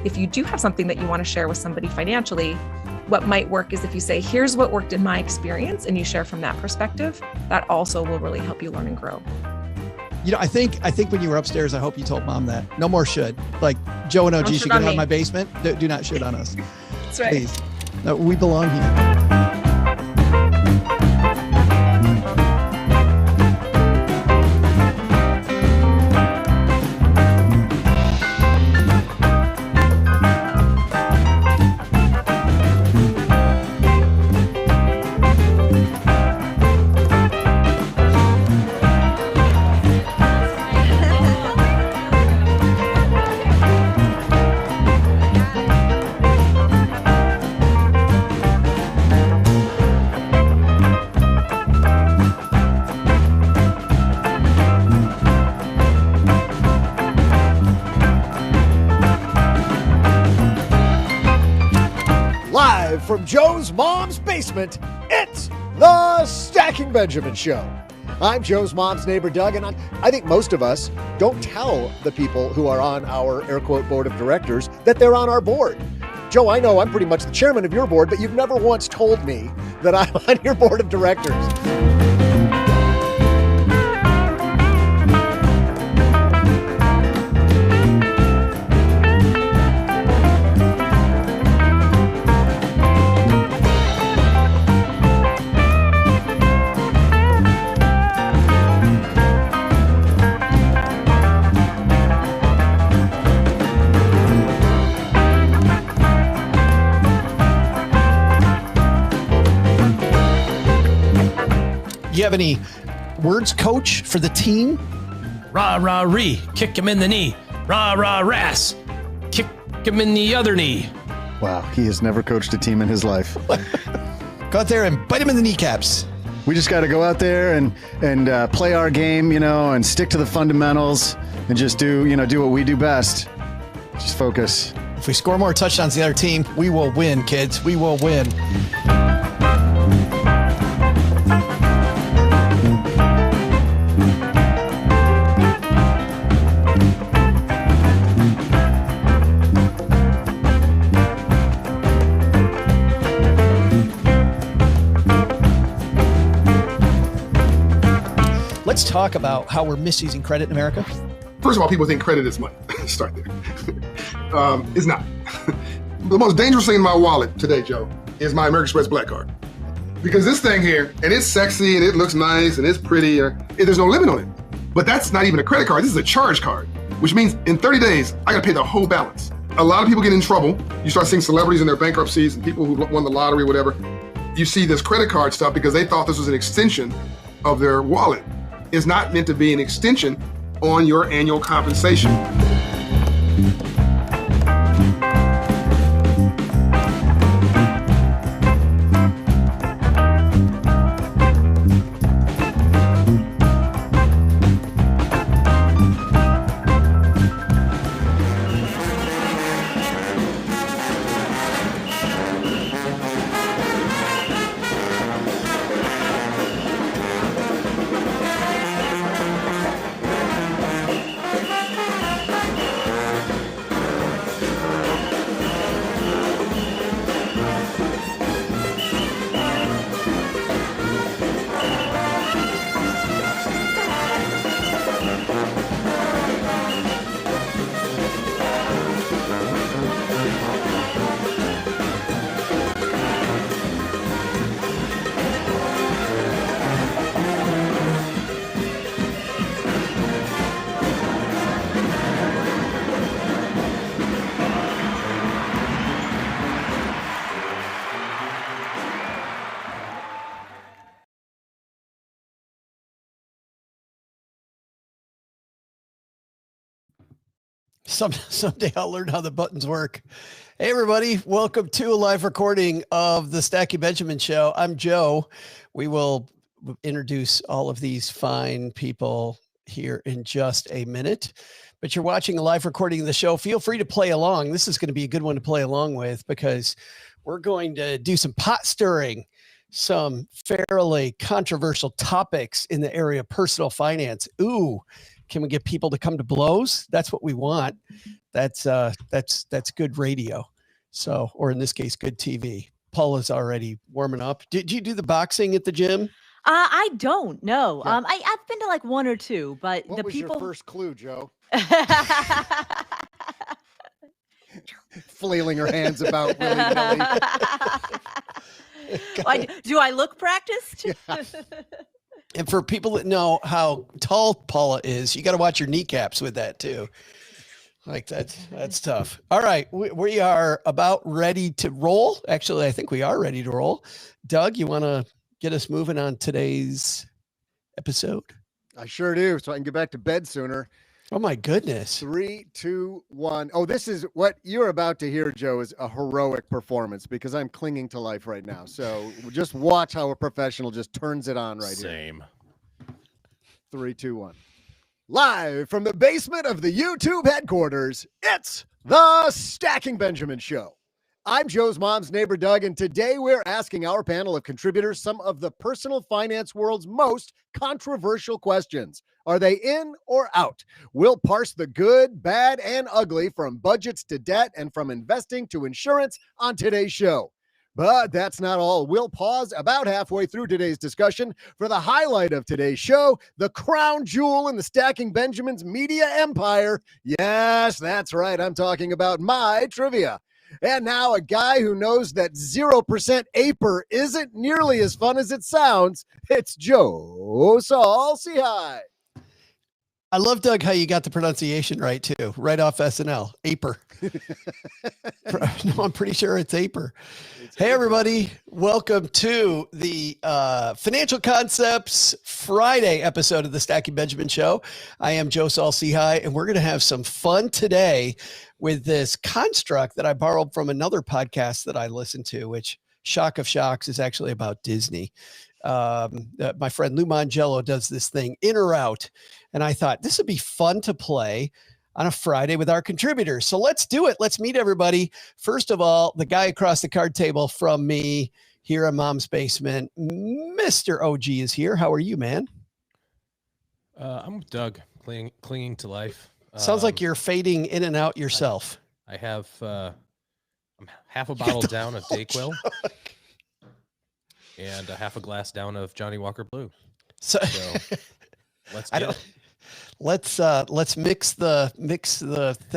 if you do have something that you want to share with somebody financially, what might work is if you say, here's what worked in my experience, and you share from that perspective. That also will really help you learn and grow. I think when you were upstairs, I hope you told mom that. No more should. Like Joe and OG should get out of my basement. Do not should on us. That's right. Please. No, we belong here. From Joe's mom's basement, it's the Stacking Benjamin Show. I'm Joe's mom's neighbor, Doug, and I think most of us don't tell the people who are on our air quote board of directors that they're on our board. Joe, I know I'm pretty much the chairman of your board, but you've never once told me that I'm on your board of directors. You have any words, coach, for the team? Rah, rah, ree. Kick him in the knee. Rah, rah, ras. Kick him in the other knee. Wow, he has never coached a team in his life. Go out there and bite him in the kneecaps. We just got to go out there and play our game, and stick to the fundamentals and just do what we do best. Just focus. If we score more touchdowns than the other team, we will win, kids. We will win. Let's talk about how we're misusing credit in America. First of all, people think credit is money. Start there. It's not. The most dangerous thing in my wallet today, Joe, is my American Express Black Card. Because this thing here, and it's sexy, and it looks nice, and it's pretty, there's no limit on it. But that's not even a credit card. This is a charge card, which means in 30 days, I got to pay the whole balance. A lot of people get in trouble. You start seeing celebrities in their bankruptcies and people who won the lottery, whatever. You see this credit card stuff because they thought this was an extension of their wallet. It's not meant to be an extension on your annual compensation. Someday I'll learn how the buttons work. Hey, everybody. Welcome to a live recording of the Stacking Benjamin Show. I'm Joe. We will introduce all of these fine people here in just a minute, but you're watching a live recording of the show. Feel free to play along. This is going to be a good one to play along with because we're going to do some pot stirring, some fairly controversial topics in the area of personal finance. Ooh, Can we get people to come to blows? That's what we want. That's good radio. So, or in this case, good TV. Paula's already warming up. Did you do the boxing at the gym? I don't know. Yeah. I've been to like one or two, but What the was people. your first clue, Joe? Flailing her hands about willy-nilly. Do I look practiced? And for people that know how tall Paula is, you got to watch your kneecaps with that too. Like that's tough. All right. We are about ready to roll. Actually, I think we are ready to roll. Doug, you want to get us moving on today's episode? I sure do. So I can get back to bed sooner. Oh my goodness. 3, 2, 1. Oh, this is what you're about to hear, Joe, is a heroic performance because I'm clinging to life right now. So just watch how a professional just turns it on right here. Same. 3, 2, 1. Live from the basement of the YouTube headquarters, it's the Stacking Benjamin Show. I'm Joe's mom's neighbor, Doug, and today we're asking our panel of contributors some of the personal finance world's most controversial questions. Are they in or out? We'll parse the good, bad, and ugly from budgets to debt and from investing to insurance on today's show. But that's not all. We'll pause about halfway through today's discussion for the highlight of today's show, the crown jewel in the Stacking Benjamins media empire. Yes, that's right. I'm talking about my trivia. And now a guy who knows that 0% APR isn't nearly as fun as it sounds. It's Joe Saul-Sehy. I love, Doug, how you got the pronunciation right too, right off SNL. APR. No, I'm pretty sure it's APR. Hey, everybody. Welcome to the Financial Concepts Friday episode of the Stacking Benjamin Show. I am Joe Saul-Sehy, and we're going to have some fun today with this construct that I borrowed from another podcast that I listen to, which Shock of Shocks is actually about Disney. My friend Lou Mongello does this thing, In or Out. And I thought this would be fun to play on a Friday with our contributors. So let's do it. Let's meet everybody. First of all, the guy across the card table from me here in Mom's Basement, Mr. OG is here. How are you, man? I'm with Doug, clinging to life. Sounds like you're fading in and out yourself. I have I'm half a bottle down of Dayquil and a half a glass down of Johnny Walker Blue. So let's get it. Let's mix the.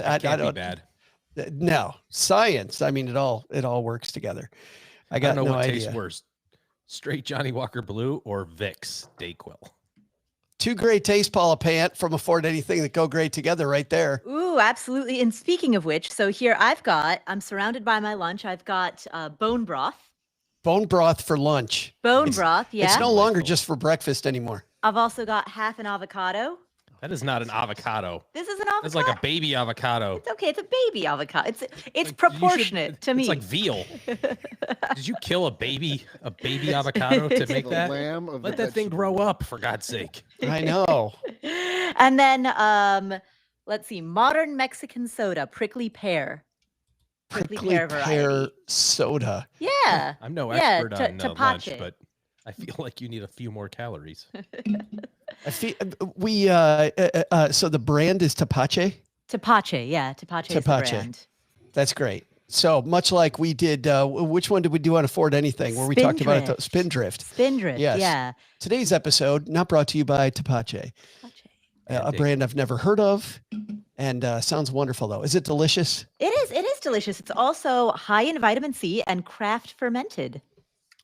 I don't be bad. No science. I mean, it all works together. I got don't know no what idea. tastes worse, straight Johnny Walker Blue or Vicks Dayquil. Two great tastes, Paula Pant, from Afford Anything, that go great together right there. Ooh, absolutely. And speaking of which, so here I'm surrounded by my lunch. I've got bone broth. Bone broth for lunch. Bone broth, yeah. It's no longer just for breakfast anymore. I've also got half an avocado. That is not an avocado. This is an avocado. It's like a baby avocado. It's okay. It's a baby avocado. It's Like, proportionate to me. It's like veal. Did you kill a baby avocado to make The that? lamb of Let the that thing grow up, for God's sake. I know. And then let's see, modern Mexican soda, prickly pear. Prickly pear soda. Yeah. I'm no Yeah, expert on lunch, tepache. but I feel like you need a few more calories. I feel so the brand is Tepache. Tepache, yeah. Tepache is the Tepache. brand. That's great. So much like we did, which one did we do on Afford Anything, where we talked about it? Spindrift. Spindrift, Yes. yeah. Today's episode not brought to you by Tepache, a brand I've never heard of, and sounds wonderful though. Is it delicious? It is delicious. It's also high in vitamin C and craft fermented.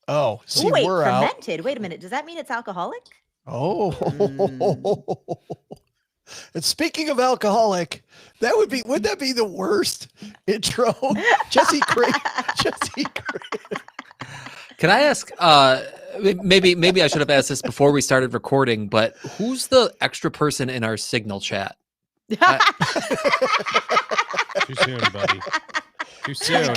Oh, see, Wait, we're out. fermented? Wait a minute. Does that mean it's alcoholic? Oh, and speaking of alcoholic, wouldn't that be the worst intro? Jesse Craig. Can I ask, maybe I should have asked this before we started recording, but who's the extra person in our Signal chat? Too soon, buddy. Too soon.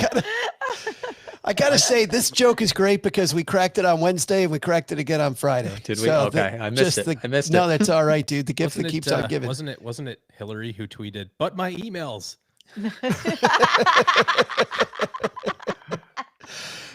I gotta say, this joke is great because we cracked it on Wednesday and we cracked it again on Friday. Did we? Okay, I missed it. No, that's all right, dude. The gift that keeps on giving. Wasn't it Hillary who tweeted, "But my emails"?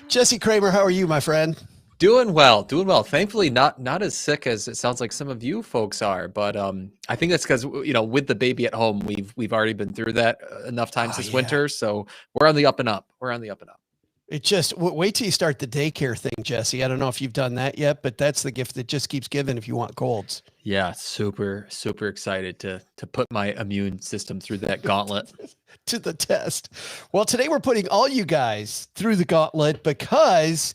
Jesse Kramer, how are you, my friend? Doing well, doing well. Thankfully, not as sick as it sounds like some of you folks are. But I think that's because with the baby at home, we've already been through that enough times this winter. So we're on the up and up. We're on the up and up. It just wait till you start the daycare thing, Jesse. I don't know if you've done that yet, but that's the gift that just keeps giving if you want colds. Yeah, super excited to put my immune system through that gauntlet. To the test. Well, today we're putting all you guys through the gauntlet because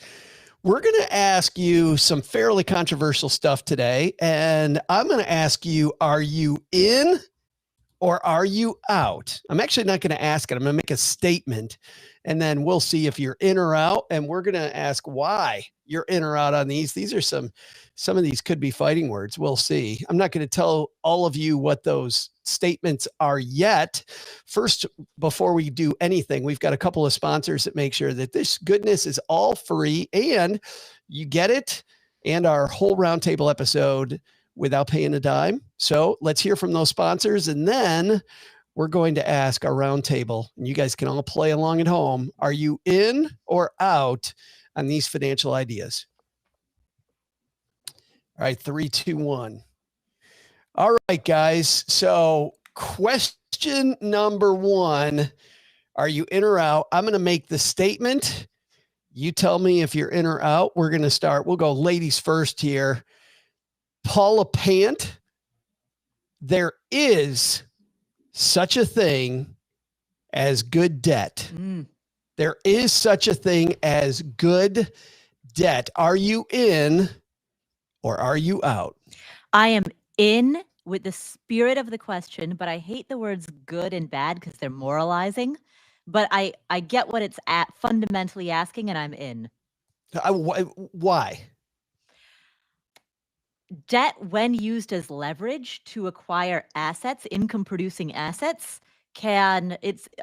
we're going to ask you some fairly controversial stuff today. And I'm going to ask you, are you in or are you out? I'm actually not going to ask it. I'm going to make a statement and then we'll see if you're in or out. And we're going to ask why you're in or out on these. These are some of these could be fighting words. We'll see. I'm not going to tell all of you what those statements are yet. First, before we do anything, we've got a couple of sponsors that make sure that this goodness is all free and you get it and our whole roundtable episode without paying a dime. So let's hear from those sponsors. And then we're going to ask our roundtable, and you guys can all play along at home. Are you in or out on these financial ideas? All right, 3, 2, 1. All right, guys. So question number 1, are you in or out? I'm going to make the statement. You tell me if you're in or out. We're going to start. We'll go ladies first here. Paula Pant, there is such a thing as good debt. There is such a thing as good debt. Are you in or are you out? I am in with the spirit of the question, but I hate the words good and bad because they're moralizing. But I get what it's fundamentally asking, and I'm in. Why? Debt, when used as leverage to acquire assets, income-producing assets,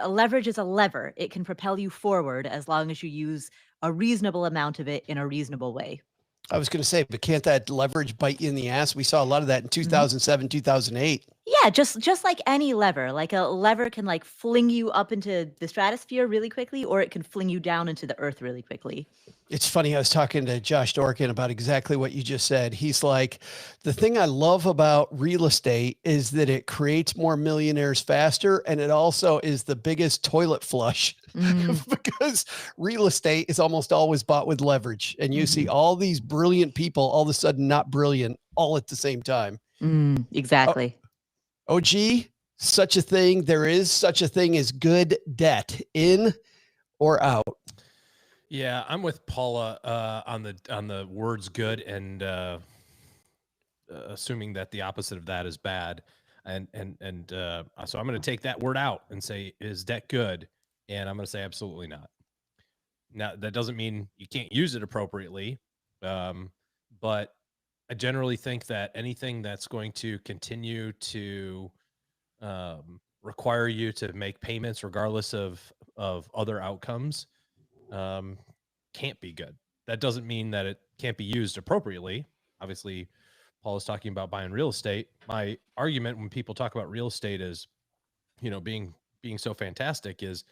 leverage is a lever. It can propel you forward as long as you use a reasonable amount of it in a reasonable way. I was going to say, but can't that leverage bite you in the ass? We saw a lot of that in 2007, 2008. Yeah, just like any lever. Like a lever can like fling you up into the stratosphere really quickly, or it can fling you down into the earth really quickly. It's funny. I was talking to Josh Dorkin about exactly what you just said. He's like, the thing I love about real estate is that it creates more millionaires faster. And it also is the biggest toilet flush because real estate is almost always bought with leverage. And you see all these brilliant people all of a sudden not brilliant all at the same time. Exactly. OG, such a thing. There is such a thing as good debt, in or out. Yeah, I'm with Paula on the words good and assuming that the opposite of that is bad. And so I'm going to take that word out and say, is debt good? And I'm going to say absolutely not. Now, that doesn't mean you can't use it appropriately, but I generally think that anything that's going to continue to require you to make payments regardless of other outcomes can't be good. That doesn't mean that it can't be used appropriately. Obviously, Paul is talking about buying real estate. My argument when people talk about real estate is, being so fantastic is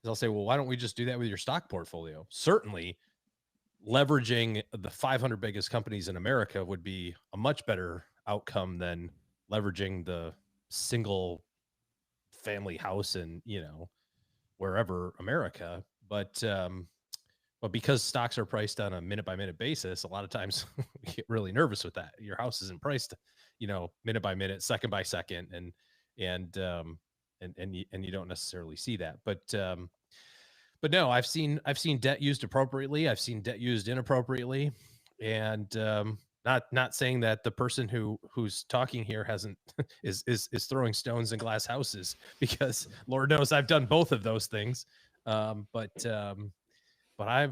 I'll say, well, why don't we just do that with your stock portfolio? Certainly, leveraging the 500 biggest companies in America would be a much better outcome than leveraging the single family house in, wherever America. But because stocks are priced on a minute by minute basis, a lot of times we get really nervous with that. Your house isn't priced, minute by minute, second by second, and you don't necessarily see that. But no, I've seen debt used appropriately. I've seen debt used inappropriately, and not saying that the person who's talking here is throwing stones in glass houses, because Lord knows I've done both of those things. But I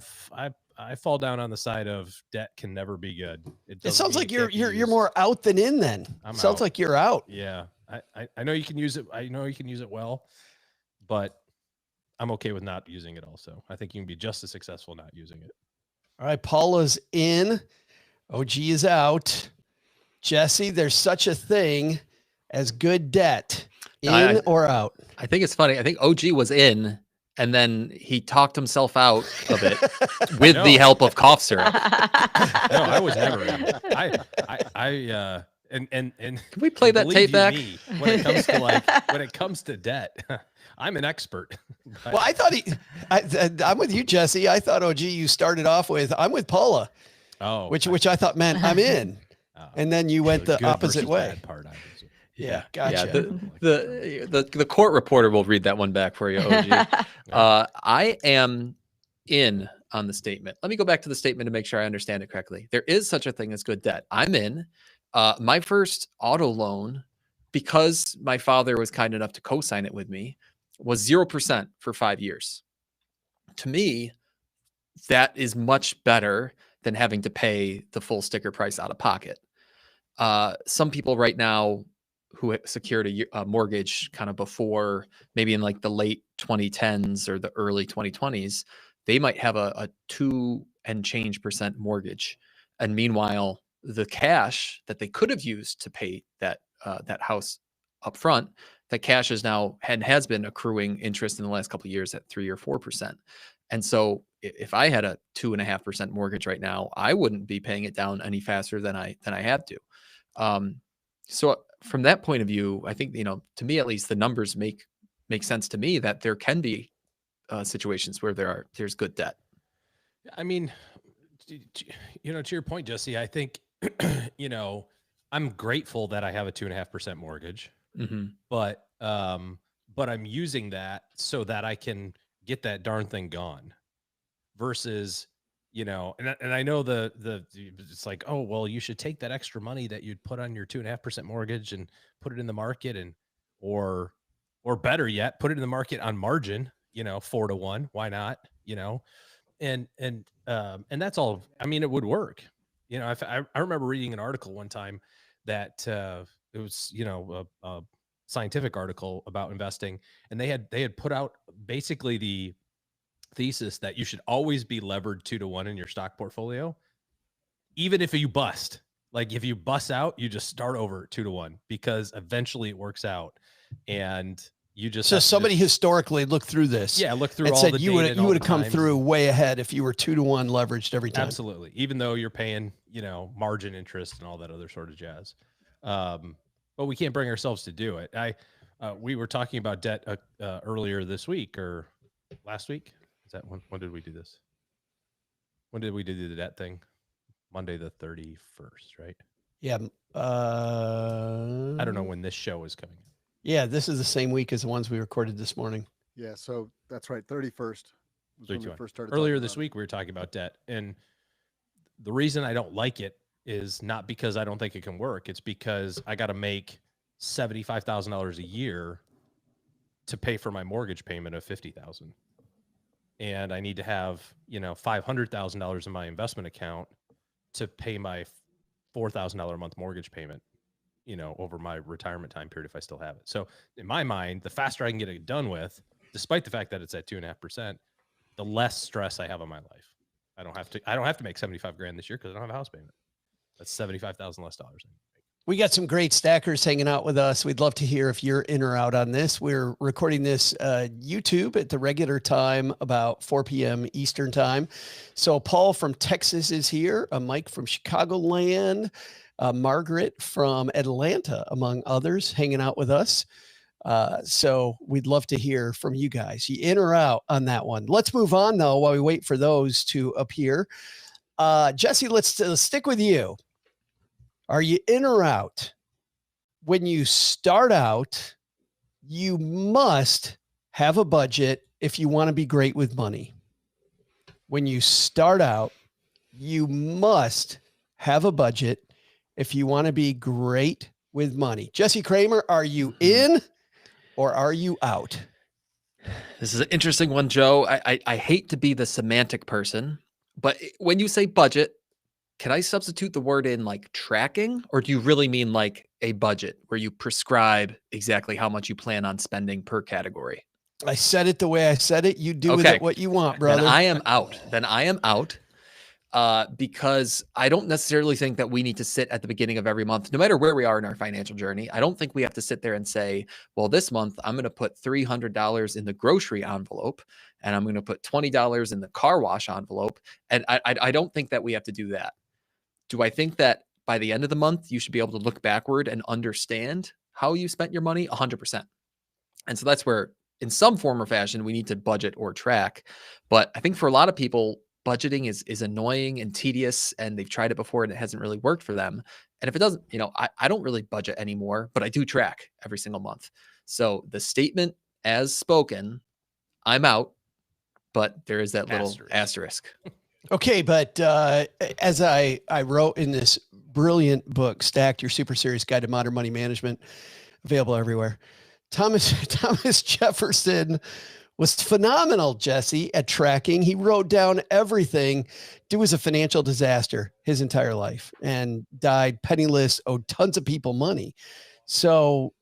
fall down on the side of debt can never be good. It sounds like you're more out than in. Then sounds like you're out. Yeah, I know you can use it. I know you can use it well, but I'm okay with not using it. Also, I think you can be just as successful not using it. All right, Paula's in. OG is out. Jesse, there's such a thing as good debt, in or out. I think it's funny. I think OG was in, and then he talked himself out of it with the help of cough syrup. No, I was never in. And Can we play that believe tape you back? me, when it comes to debt, I'm an expert. But Well, I thought I'm with you, Jesse. I thought, oh, gee, you started off with, I'm with Paula, which I thought meant I'm in. And then you went the good opposite versus way. bad part, obviously. Yeah, gotcha. The court reporter will read that one back for you, OG. I am in on the statement. Let me go back to the statement to make sure I understand it correctly. There is such a thing as good debt. I'm in. My first auto loan, because my father was kind enough to co-sign it with me, was 0% for 5 years. To me, that is much better than having to pay the full sticker price out of pocket. Some people right now who secured a mortgage kind of before, maybe in like the late 2010s or the early 2020s, they might have a 2 and change % mortgage. And meanwhile, the cash that they could have used to pay that house up front, that cash is now and has been accruing interest in the last couple of years at 3 or 4%. And so if I had a 2.5% mortgage right now, I wouldn't be paying it down any faster than I have to. So from that point of view, I think, to me at least, the numbers make sense to me that there can be situations where there's good debt. I mean, to your point, Jesse, I think, I'm grateful that I have a 2.5% mortgage, but I'm using that so that I can get that darn thing gone versus, and I know it's like, oh, well, you should take that extra money that you'd put on your 2.5% mortgage and put it in the market or better yet, put it in the market on margin, 4-to-1. Why not? And that's all. I mean, it would work. I remember reading an article one time that it was, a scientific article about investing, and they had put out basically the thesis that you should always be levered 2-to-1 in your stock portfolio, even if you bust. Like if you bust out, you just start over at 2-to-1 because eventually it works out. And you just somebody historically looked through this. Yeah, look through and all said the you data would have come through way ahead if you were 2-to-1 leveraged every time. Absolutely, even though you're paying margin interest and all that other sort of jazz. But we can't bring ourselves to do it. We were talking about debt earlier this week or last week. Is that when did we do this? When did we do the debt thing? Monday the 31st, right? Yeah. I don't know when this show is coming. Yeah, this is the same week as the ones we recorded this morning. Yeah, so that's right. 31st was when we first started. Earlier this week, we were talking about debt. And the reason I don't like it is not because I don't think it can work. It's because I got to make $75,000 a year to pay for my mortgage payment of $50,000. And I need to have, $500,000 in my investment account to pay my $4,000 a month mortgage payment, over my retirement time period if I still have it. So in my mind, the faster I can get it done with, despite the fact that it's at 2.5%, the less stress I have on my life. I don't have to make $75,000 this year because I don't have a house payment. That's $75,000 less dollars. We got some great stackers hanging out with us. We'd love to hear if you're in or out on this. We're recording this YouTube at the regular time, about 4 p.m. Eastern time. So Paul from Texas is here, Mike from Chicagoland, Margaret from Atlanta, among others, hanging out with us. So we'd love to hear from you guys. You in or out on that one? Let's move on, though, while we wait for those to appear. Jesse, let's stick with you. Are you in or out? When you start out, you must have a budget if you want to be great with money. When you start out, you must have a budget if you want to be great with money. Jesse Kramer, are you in or are you out? This is an interesting one, Joe. I hate to be the semantic person, but when you say budget, can I substitute the word in like tracking, or do you really mean like a budget where you prescribe exactly how much you plan on spending per category? I said it the way I said it. You do with it what you want, brother. Then I am out. because I don't necessarily think that we need to sit at the beginning of every month, no matter where we are in our financial journey. I don't think we have to sit there and say, well, this month I'm going to put $300 in the grocery envelope and I'm going to put $20 in the car wash envelope. And I don't think that we have to do that. Do I think that by the end of the month, you should be able to look backward and understand how you spent your money? 100%. And so that's where, in some form or fashion, we need to budget or track. But I think for a lot of people, budgeting is annoying and tedious, and they've tried it before and it hasn't really worked for them. And if it doesn't, I don't really budget anymore, but I do track every single month. So the statement as spoken, I'm out, but there is that little asterisk. Okay, but as I wrote in this brilliant book, Stacked, Your Super Serious Guide to Modern Money Management, available everywhere, Thomas Jefferson was phenomenal, Jesse, at tracking. He wrote down everything. It was a financial disaster his entire life and died penniless, owed tons of people money. So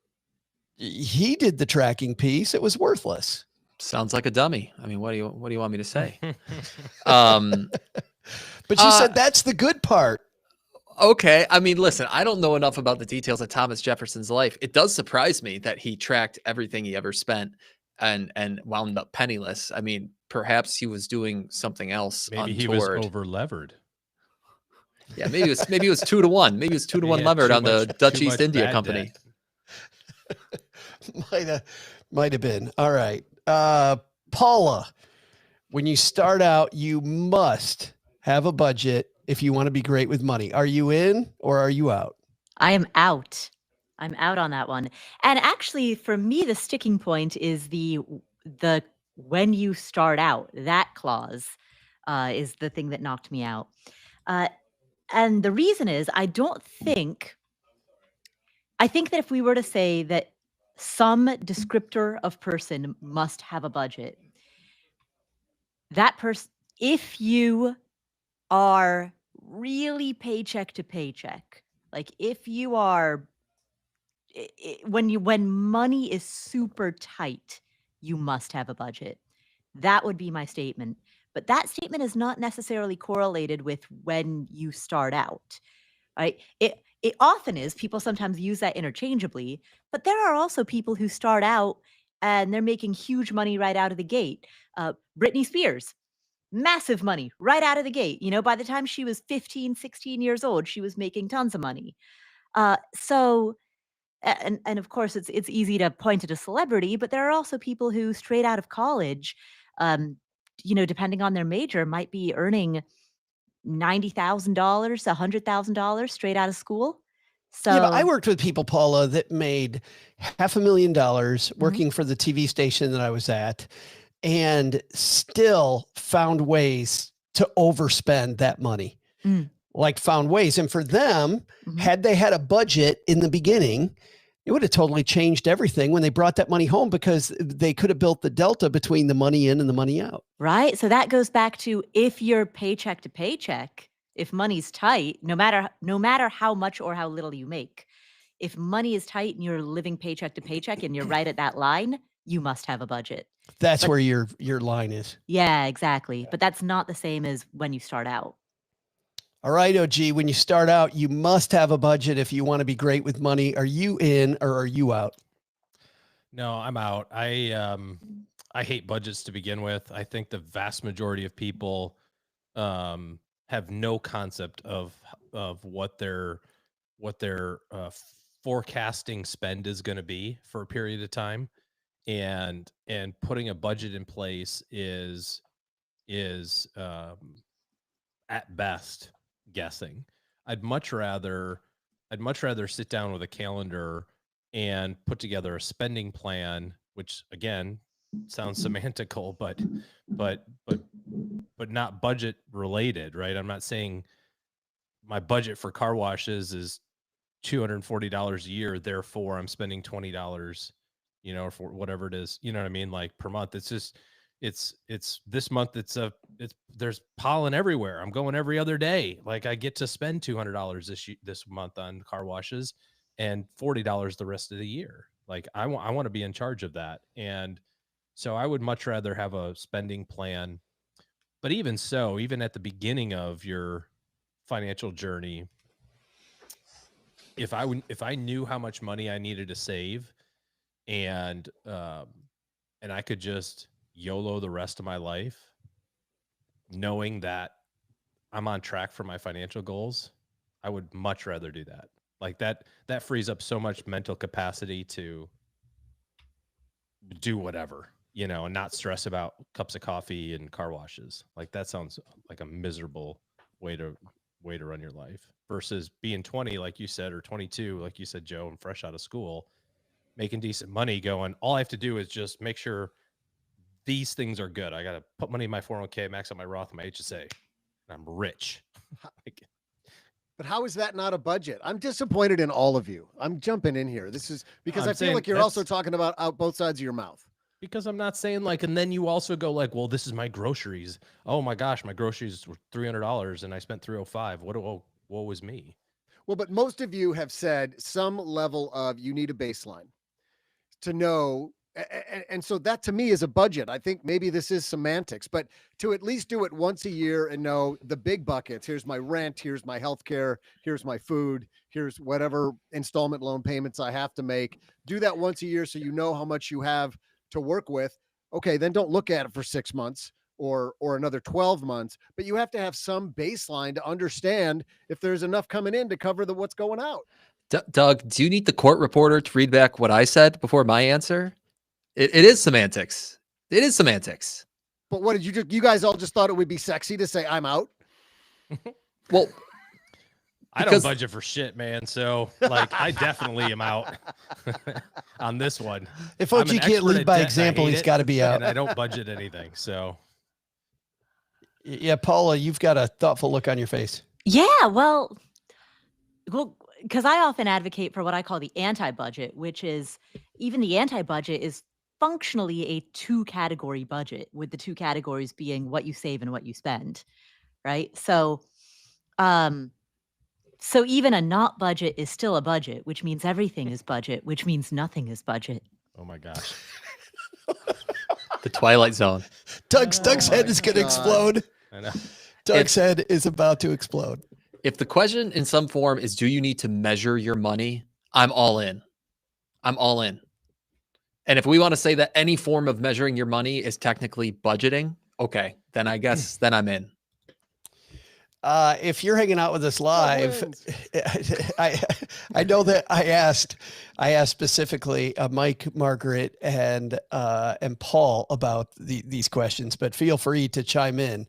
he did the tracking piece. It was worthless. Sounds like a dummy. I mean, what do you want me to say? But you said that's the good part. Okay. I mean, listen, I don't know enough about the details of Thomas Jefferson's life. It does surprise me that he tracked everything he ever spent and wound up penniless. I mean, perhaps he was doing something else. Maybe untoward. He was over levered. Yeah, maybe it was 2-to-1. Maybe it was 2-to-1 levered on the Dutch East India Company. Might have been. All right. Paula, when you start out, you must have a budget if you want to be great with money. Are you in or are you out? I am out. I'm out on that one. And actually, for me, the sticking point is the when you start out, that clause is the thing that knocked me out. And the reason is I think that if we were to say that some descriptor of person must have a budget, that person, if you are really paycheck to paycheck, like if you are, when money is super tight, you must have a budget. That would be my statement. But that statement is not necessarily correlated with when you start out, right? It often is. People sometimes use that interchangeably, but there are also people who start out and they're making huge money right out of the gate. Britney Spears, massive money right out of the gate. By the time she was 15, 16 years old, she was making tons of money. And of course, it's easy to point at a celebrity, but there are also people who straight out of college, depending on their major, might be earning $90,000, $100,000 straight out of school. So yeah, but I worked with people, Paula, that made $500,000 working for the TV station that I was at, and still found ways to overspend that money. Like found ways. And for them, had they had a budget in the beginning, it would have totally changed everything when they brought that money home, because they could have built the delta between the money in and the money out. Right. So that goes back to, if you're paycheck to paycheck, if money's tight, no matter how much or how little you make, if money is tight and you're living paycheck to paycheck and you're right at that line, you must have a budget. That's where your line is. Yeah, exactly. But that's not the same as when you start out. All right, OG, when you start out, you must have a budget if you want to be great with money. Are you in or are you out? No, I'm out. I hate budgets to begin with. I think the vast majority of people have no concept of what their forecasting spend is going to be for a period of time, and putting a budget in place is at best guessing. I'd much rather sit down with a calendar and put together a spending plan, which again sounds semantical, but not budget related, right? I'm not saying my budget for car washes is $240 a year, therefore I'm spending $20, or for whatever it is, you know what I mean? Like per month. It's just, it's this month. There's pollen everywhere. I'm going every other day. Like I get to spend $200 this month on car washes and $40 the rest of the year. Like I want to be in charge of that. And so I would much rather have a spending plan But even so, even at the beginning of your financial journey, if I knew how much money I needed to save, and I could just YOLO the rest of my life, knowing that I'm on track for my financial goals, I would much rather do that. Like that frees up so much mental capacity to do whatever, and not stress about cups of coffee and car washes. Like that sounds like a miserable way to run your life, versus being 20, like you said, or 22, like you said, Joe, and fresh out of school, making decent money, going, all I have to do is just make sure these things are good. I got to put money in my 401k, max out my Roth, and my HSA, and I'm rich. But how is that not a budget? I'm disappointed in all of you. I'm jumping in here. This is because I'm I feel saying like you're also talking about out both sides of your mouth. Because I'm not saying like, and then you also go like, well, this is my groceries. Oh my gosh, my groceries were $300 and I spent $305. What was me? Well, but most of you have said some level of you need a baseline to know. And so that to me is a budget. I think maybe this is semantics, but to at least do it once a year and know the big buckets. Here's my rent. Here's my healthcare. Here's my food. Here's whatever installment loan payments I have to make. Do that once a year so you know how much you have to work with. Okay, then don't look at it for 6 months or another 12 months, but you have to have some baseline to understand if there's enough coming in to cover what's going out. Doug, do you need the court reporter to read back what I said before my answer? It is semantics. It is semantics. But what did you guys all just thought it would be sexy to say I'm out? Well, I don't budget for shit, man. So like, I definitely am out on this one. If OG can't lead by example, he's got to be out. And I don't budget anything. So yeah, Paula, you've got a thoughtful look on your face. Yeah, well, because I often advocate for what I call the anti-budget, which is even the anti-budget is functionally a 2-category budget, with the 2 categories being what you save and what you spend, right? So even a not budget is still a budget, which means everything is budget, which means nothing is budget. Oh my gosh. The Twilight Zone. Doug's head is going to explode. I know. Doug's head is about to explode. If the question in some form is, do you need to measure your money? I'm all in. I'm all in. And if we want to say that any form of measuring your money is technically budgeting, okay, then I guess then I'm in. If you're hanging out with us live, I know that I asked specifically Mike, Margaret, and Paul about these questions, but feel free to chime in.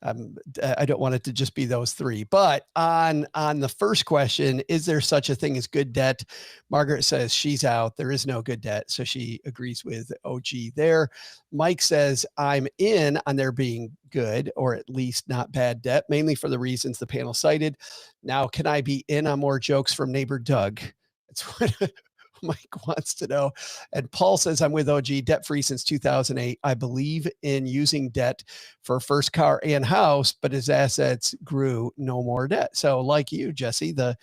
I don't want it to just be those 3. But on the first question, is there such a thing as good debt? Margaret says she's out. There is no good debt, so she agrees with OG there. Mike says I'm in on there being good or at least not bad debt, mainly for the reasons the panel cited. Now, can I be in on more jokes from neighbor Doug? That's what Mike wants to know. And Paul says, I'm with OG, debt-free since 2008. I believe in using debt for first car and house, but his assets grew, no more debt. So like you, Jesse, the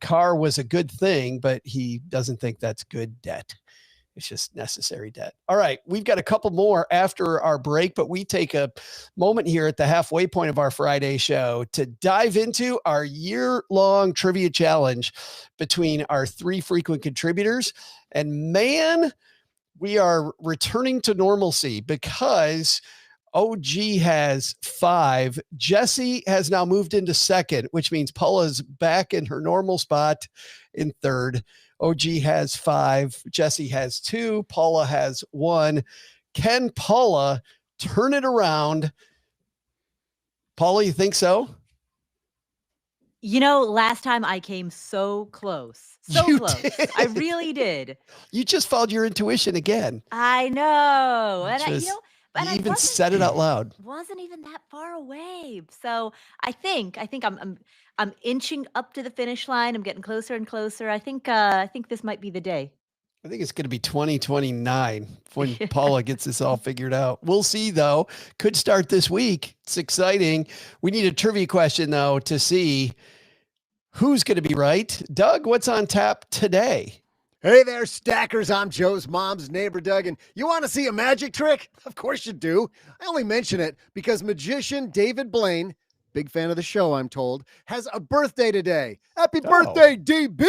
car was a good thing, but he doesn't think that's good debt. It's just necessary debt. All right. We've got a couple more after our break, but we take a moment here at the halfway point of our Friday show to dive into our year-long trivia challenge between our 3 frequent contributors. And man, we are returning to normalcy because OG has 5. Jesse has now moved into 2nd, which means Paula's back in her normal spot in 3rd. OG has 5. Jesse has 2. Paula has 1. Can Paula turn it around? Paula, you think so? You know, last time I came so close. So close. Did. I really did. You just followed your intuition again. I know. And Just- you You even said it out loud. wasn't even that far away. So I think I'm inching up to the finish line. I'm getting closer and closer. I think this might be the day. I think it's going to be 2029 when Paula gets this all figured out. We'll see, though. Could start this week. It's exciting. We need a trivia question, though, to see who's going to be right. Doug, what's on tap today? Hey there, stackers. I'm Joe's mom's neighbor, Doug, and you want to see a magic trick? Of course you do. I only mention it because magician David Blaine, big fan of the show, I'm told, has a birthday today. Happy birthday, DB!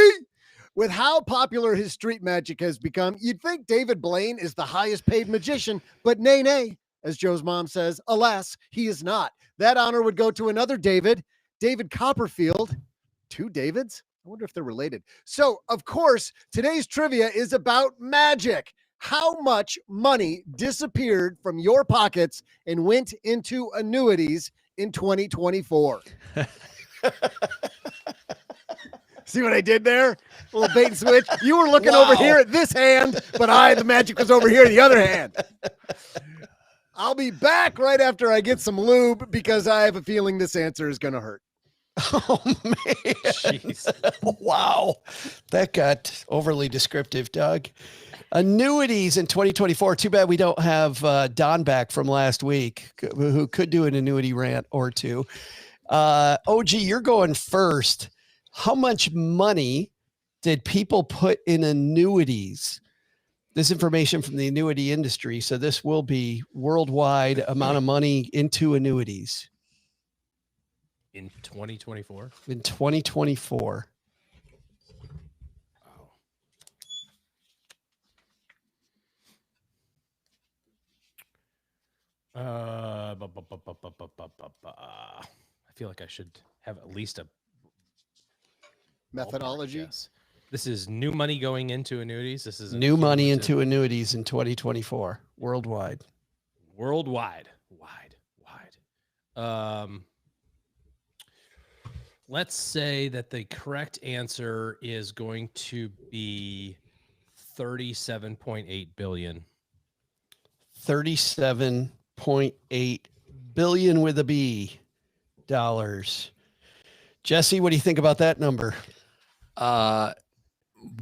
With how popular his street magic has become, you'd think David Blaine is the highest paid magician, but nay, as Joe's mom says, alas, he is not. That honor would go to another David Copperfield. Two Davids? I wonder if they're related. So, of course, today's trivia is about magic. How much money disappeared from your pockets and went into annuities in 2024? See what I did there? A little bait and switch. You were looking over here at this hand, but the magic was over here, the other hand. I'll be back right after I get some lube because I have a feeling this answer is going to hurt. Oh, man. Jeez. Wow. That got overly descriptive, Doug. Annuities in 2024. Too bad we don't have Don back from last week, who could do an annuity rant or two. OG, you're going first. How much money did people put in annuities? This information from the annuity industry. So this will be worldwide amount of money into annuities. In 2024? In 2024. I feel like I should have at least a Methodology. Yes. This is new money going into annuities. This is New money into annuities in 2024 worldwide. Worldwide. Let's say that the correct answer is going to be 37.8 billion. 37.8 billion with a B dollars. Jesse, what do you think about that number?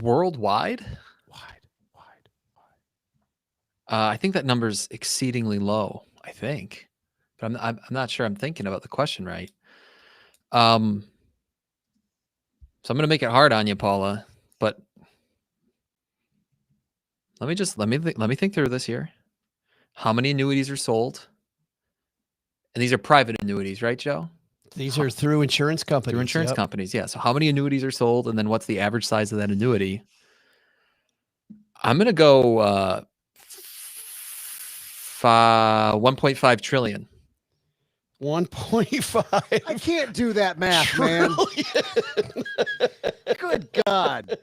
Worldwide? Wide. I think that number's exceedingly low, I think. But I'm not sure I'm thinking about the question right. So I'm going to make it hard on you, Paula, but let me think through this here. How many annuities are sold? And these are private annuities, right, Joe? These are through insurance companies. Through insurance companies, yeah. So how many annuities are sold, and then what's the average size of that annuity? I'm going to go 1.5 trillion. 1.5. I can't do that math, man. Good God.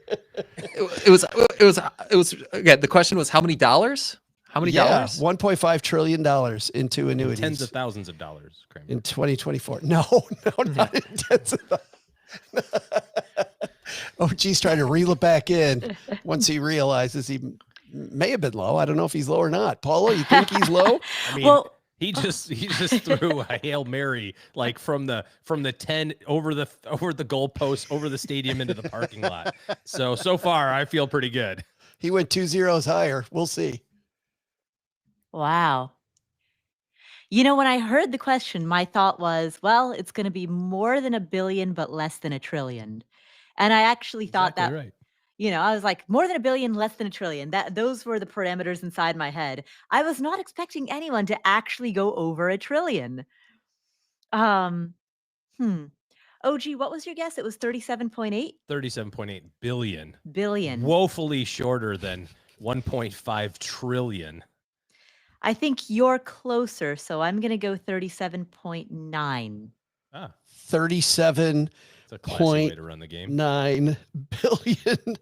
It was again, the question was how many dollars? How many dollars? $1.5 trillion into annuities. Tens of thousands of dollars, Kramer. In 2024. No, not in tens of OG's trying to reel it back in once he realizes he may have been low. I don't know if he's low or not. Paula, you think he's low? I mean, he just threw a Hail Mary like from the 10 over the goalpost, over the stadium into the parking lot. So far I feel pretty good. He went 2 zeros higher. We'll see. Wow. You know, when I heard the question, my thought was, well, it's going to be more than a billion, but less than a trillion. And I actually thought that, right. you know, I was like, more than a billion, less than a trillion. Those were the parameters inside my head. I was not expecting anyone to actually go over a trillion. OG, what was your guess? It was 37.8? 37.8 billion. Billion. Woefully shorter than 1.5 trillion. I think you're closer, so I'm going to go 37.9. 37. It's a classy way to run the game. $9 billion.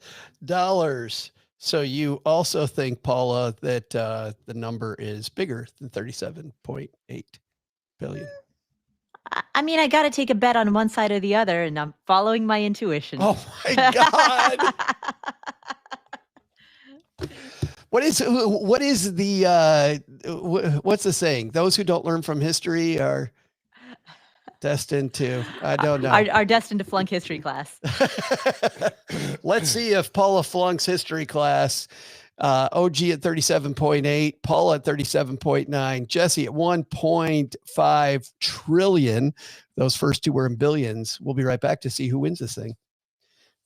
So you also think, Paula, that the number is bigger than 37.8 billion. I mean, I got to take a bet on one side or the other, and I'm following my intuition. Oh my God. What is the what's the saying? Those who don't learn from history are destined to, I don't know. Are destined to flunk history class. Let's see if Paula flunks history class. OG at 37.8, Paula at 37.9, Jesse at 1.5 trillion. Those first two were in billions. We'll be right back to see who wins this thing.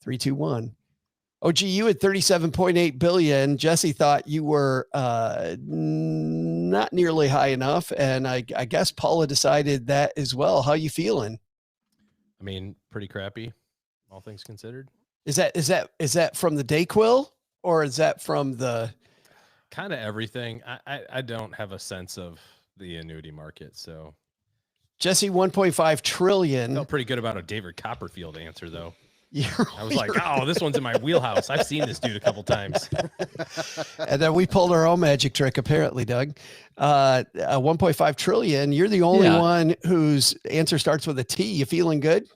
3, 2, 1. OG, you had 37.8 billion. Jesse thought you were not nearly high enough. And I guess Paula decided that as well. How you feeling? I mean, pretty crappy, all things considered. Is that from the Dayquil, or is that from the kind of everything? I don't have a sense of the annuity market, so Jesse 1.5 trillion. Felt pretty good about a David Copperfield answer, though. I was You're like, oh, this one's in my wheelhouse. I've seen this dude a couple times. And then we pulled our own magic trick, apparently, Doug. 1.5 trillion. You're the only one whose answer starts with a T. You feeling good?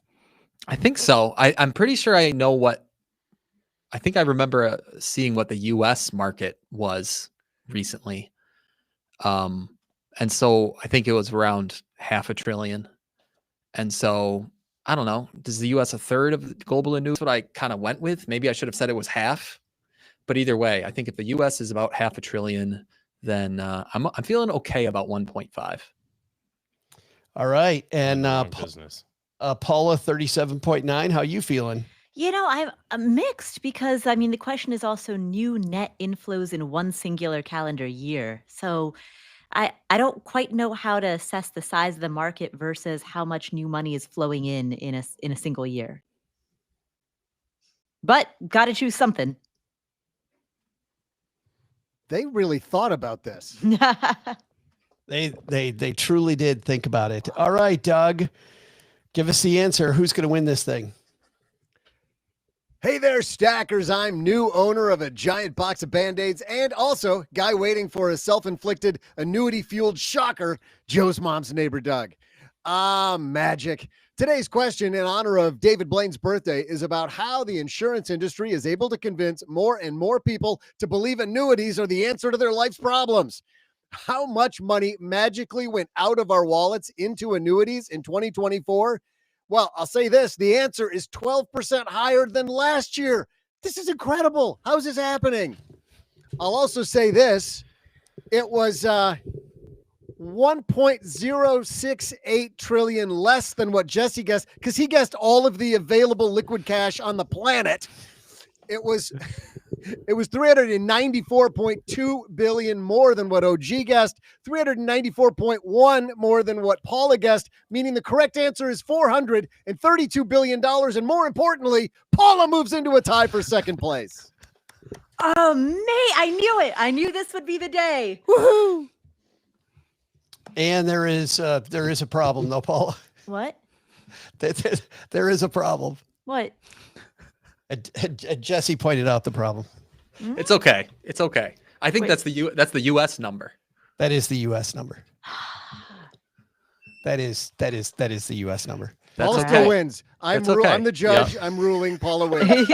I think so. I'm pretty sure I know what. I think I remember seeing what the U.S. market was recently, and so I think it was around $500 billion. And so I don't know. Does the U.S. a third of the global annuities? What I kind of went with. Maybe I should have said it was half. But either way, I think if the U.S. is about $500 billion, then I'm feeling okay about 1.5. All right, and business. Paula 37.9. How you feeling? You know, I'm mixed because, I mean, the question is also new net inflows in one singular calendar year. So I don't quite know how to assess the size of the market versus how much new money is flowing in a single year. But got to choose something. They really thought about this. They truly did think about it. All right, Doug, give us the answer. Who's going to win this thing? Hey there, stackers. I'm new owner of a giant box of Band-Aids and also guy waiting for a self-inflicted annuity-fueled shocker, Joe's mom's neighbor, Doug. Magic. Today's question in honor of David Blaine's birthday is about how the insurance industry is able to convince more and more people to believe annuities are the answer to their life's problems. How much money magically went out of our wallets into annuities in 2024? Well, I'll say this, the answer is 12% higher than last year. This is incredible. How is this happening? I'll also say this, it was 1.068 trillion less than what Jesse guessed, because he guessed all of the available liquid cash on the planet. It was 394.2 billion more than what OG guessed, 394.1 more than what Paula guessed, meaning the correct answer is $432 billion. And more importantly, Paula moves into a tie for second place. Oh, May, I knew it. I knew this would be the day. Woohoo! And there is a problem though, Paula. What? There is a problem. What? Jesse pointed out the problem. It's okay. It's okay. I think that's the U.S. number. That is the U.S. number. That is the U.S. number. That's Paula okay. wins. I'm the judge. Yeah. I'm ruling. Paula wins.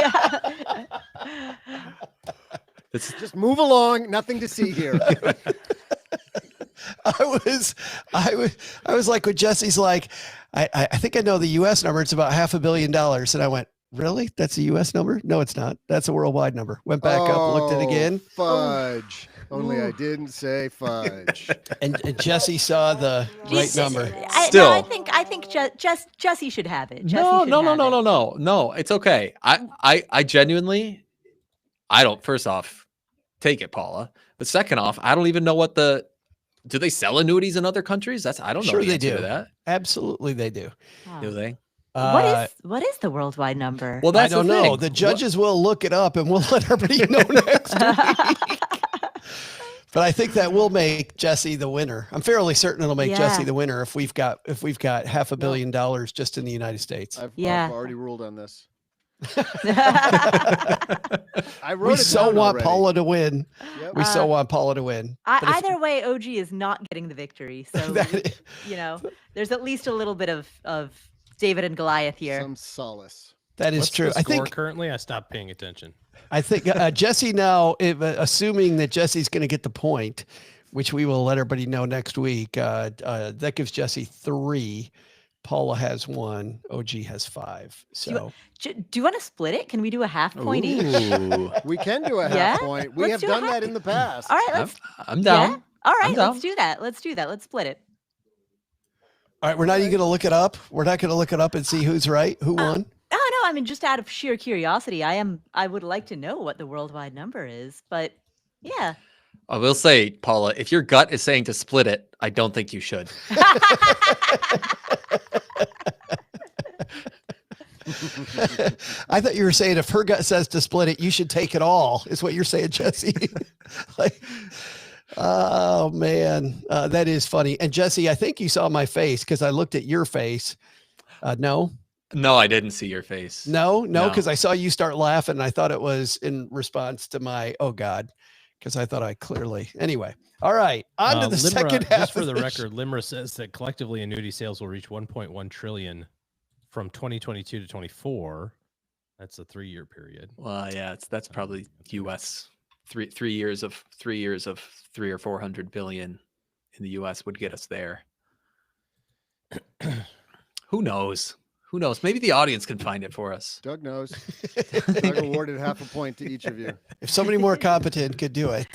Just move along. Nothing to see here. I was like, when Jesse's like, I think I know the U.S. number. It's about $500 million. And I went, really? That's a U.S. number? No, it's not. That's a worldwide number. Went back up, looked at it again. Fudge. Only I didn't say fudge. And Jesse saw the right number. No, I think Jesse should have it. No. It's okay. I genuinely, I don't. First off, take it, Paula. But second off, I don't even know do they sell annuities in other countries? I don't know. Sure, they do. That. Absolutely, they do. Do they? What is the worldwide number? Well, I don't know. The judges will look it up and we'll let everybody know next week. But I think that will make Jesse the winner. I'm fairly certain it'll make Jesse the winner if we've got $500 million just in the United States. I've already ruled on this. We so want Paula to win. Yep. We so want Paula to win. Either way, OG is not getting the victory. So there's at least a little bit of David and Goliath here. Some solace. That is What's true. The I score think currently I stopped paying attention. I think Jesse now, assuming that Jesse's going to get the point, which we will let everybody know next week. That gives Jesse 3. Paula has 1. OG has 5. So do you want to split it? Can we do a half point each? We can do a half point. We have done that in the past. All right, I'm down. Yeah? All right, let's do that. Let's split it. All right, we're not even going to look it up. We're not going to look it up and see who's right, who won. Oh I mean, just out of sheer curiosity, I would like to know what the worldwide number is, but yeah. I will say, Paula, if your gut is saying to split it, I don't think you should. I thought you were saying if her gut says to split it, you should take it all, is what you're saying, Jesse. Like, oh man, that is funny. And Jesse, I think you saw my face because I looked at your face. No, I didn't see your face. no, because I saw you start laughing. And I thought it was in response to my, oh God, because I thought I clearly, anyway. All right, on to the second half. Just for the record, LIMRA says that collectively annuity sales will reach 1.1 trillion from 2022 to 24. That's a 3-year period. Well, yeah, that's probably U.S. Three years of 3 or 400 billion in the U.S. would get us there. Who knows? Maybe the audience can find it for us. Doug knows. Doug awarded half a point to each of you. If somebody more competent could do it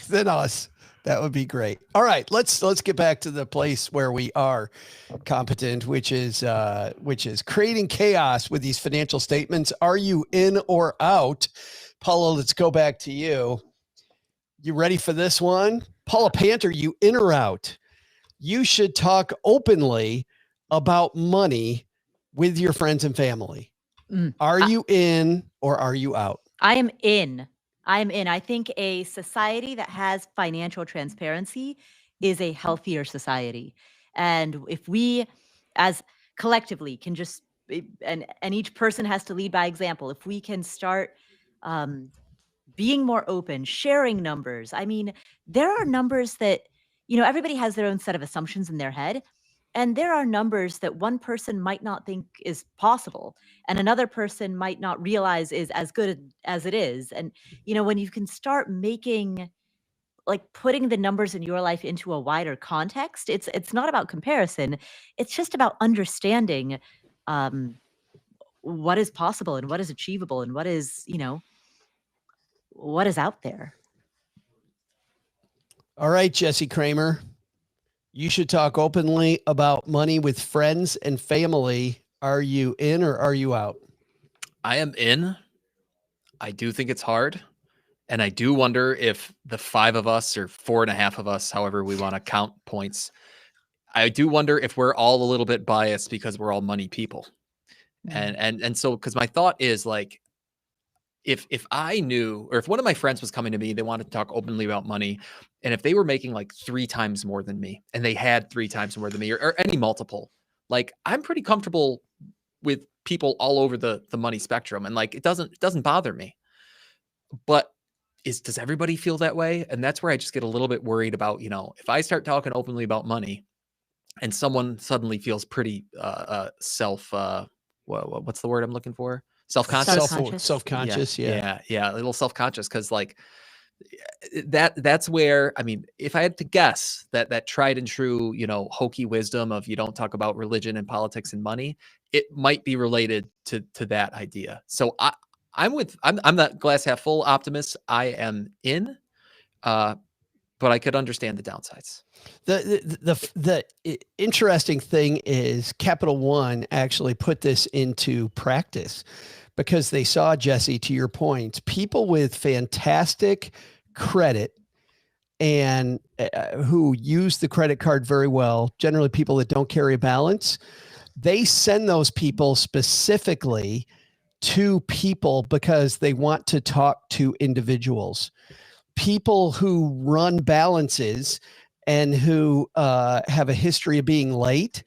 than us, that would be great. All right, let's get back to the place where we are competent, which is creating chaos with these financial statements. Are you in or out? Paula, let's go back to you. You ready for this one? Paula Panther, you in or out? You should talk openly about money with your friends and family. Are you in or are you out? I am in. I think a society that has financial transparency is a healthier society. And if we as collectively can just, and each person has to lead by example, if we can start being more open, sharing numbers. I mean, there are numbers that, everybody has their own set of assumptions in their head. And there are numbers that one person might not think is possible and another person might not realize is as good as it is. And, when you can start putting the numbers in your life into a wider context, it's not about comparison. It's just about understanding what is possible and what is achievable and what is out there. All right, Jesse Kramer. You should talk openly about money with friends and family. Are you in or are you out? I am in. I do think it's hard. And I do wonder if the 5 of us or 4.5 of us, however we want to count points, I do wonder if we're all a little bit biased because we're all money people. And so, because my thought is like, if I knew, or if one of my friends was coming to me, they wanted to talk openly about money. And if they were making like 3 times more than me and they had 3 times more than me or any multiple, like I'm pretty comfortable with people all over the money spectrum. And like, it doesn't bother me, but does everybody feel that way? And that's where I just get a little bit worried about, if I start talking openly about money and someone suddenly feels pretty what's the word I'm looking for? Self-conscious. Self-conscious. Yeah. A little self-conscious. Cause like that's where, I mean, if I had to guess that tried and true, hokey wisdom of you don't talk about religion and politics and money, it might be related to that idea. So I'm that glass half full optimist. I am in, but I could understand the downsides. The interesting thing is Capital One actually put this into practice because they saw, Jesse, to your point, people with fantastic credit and who use the credit card very well, generally people that don't carry a balance, they send those people specifically to people because they want to talk to individuals. People who run balances and who have a history of being late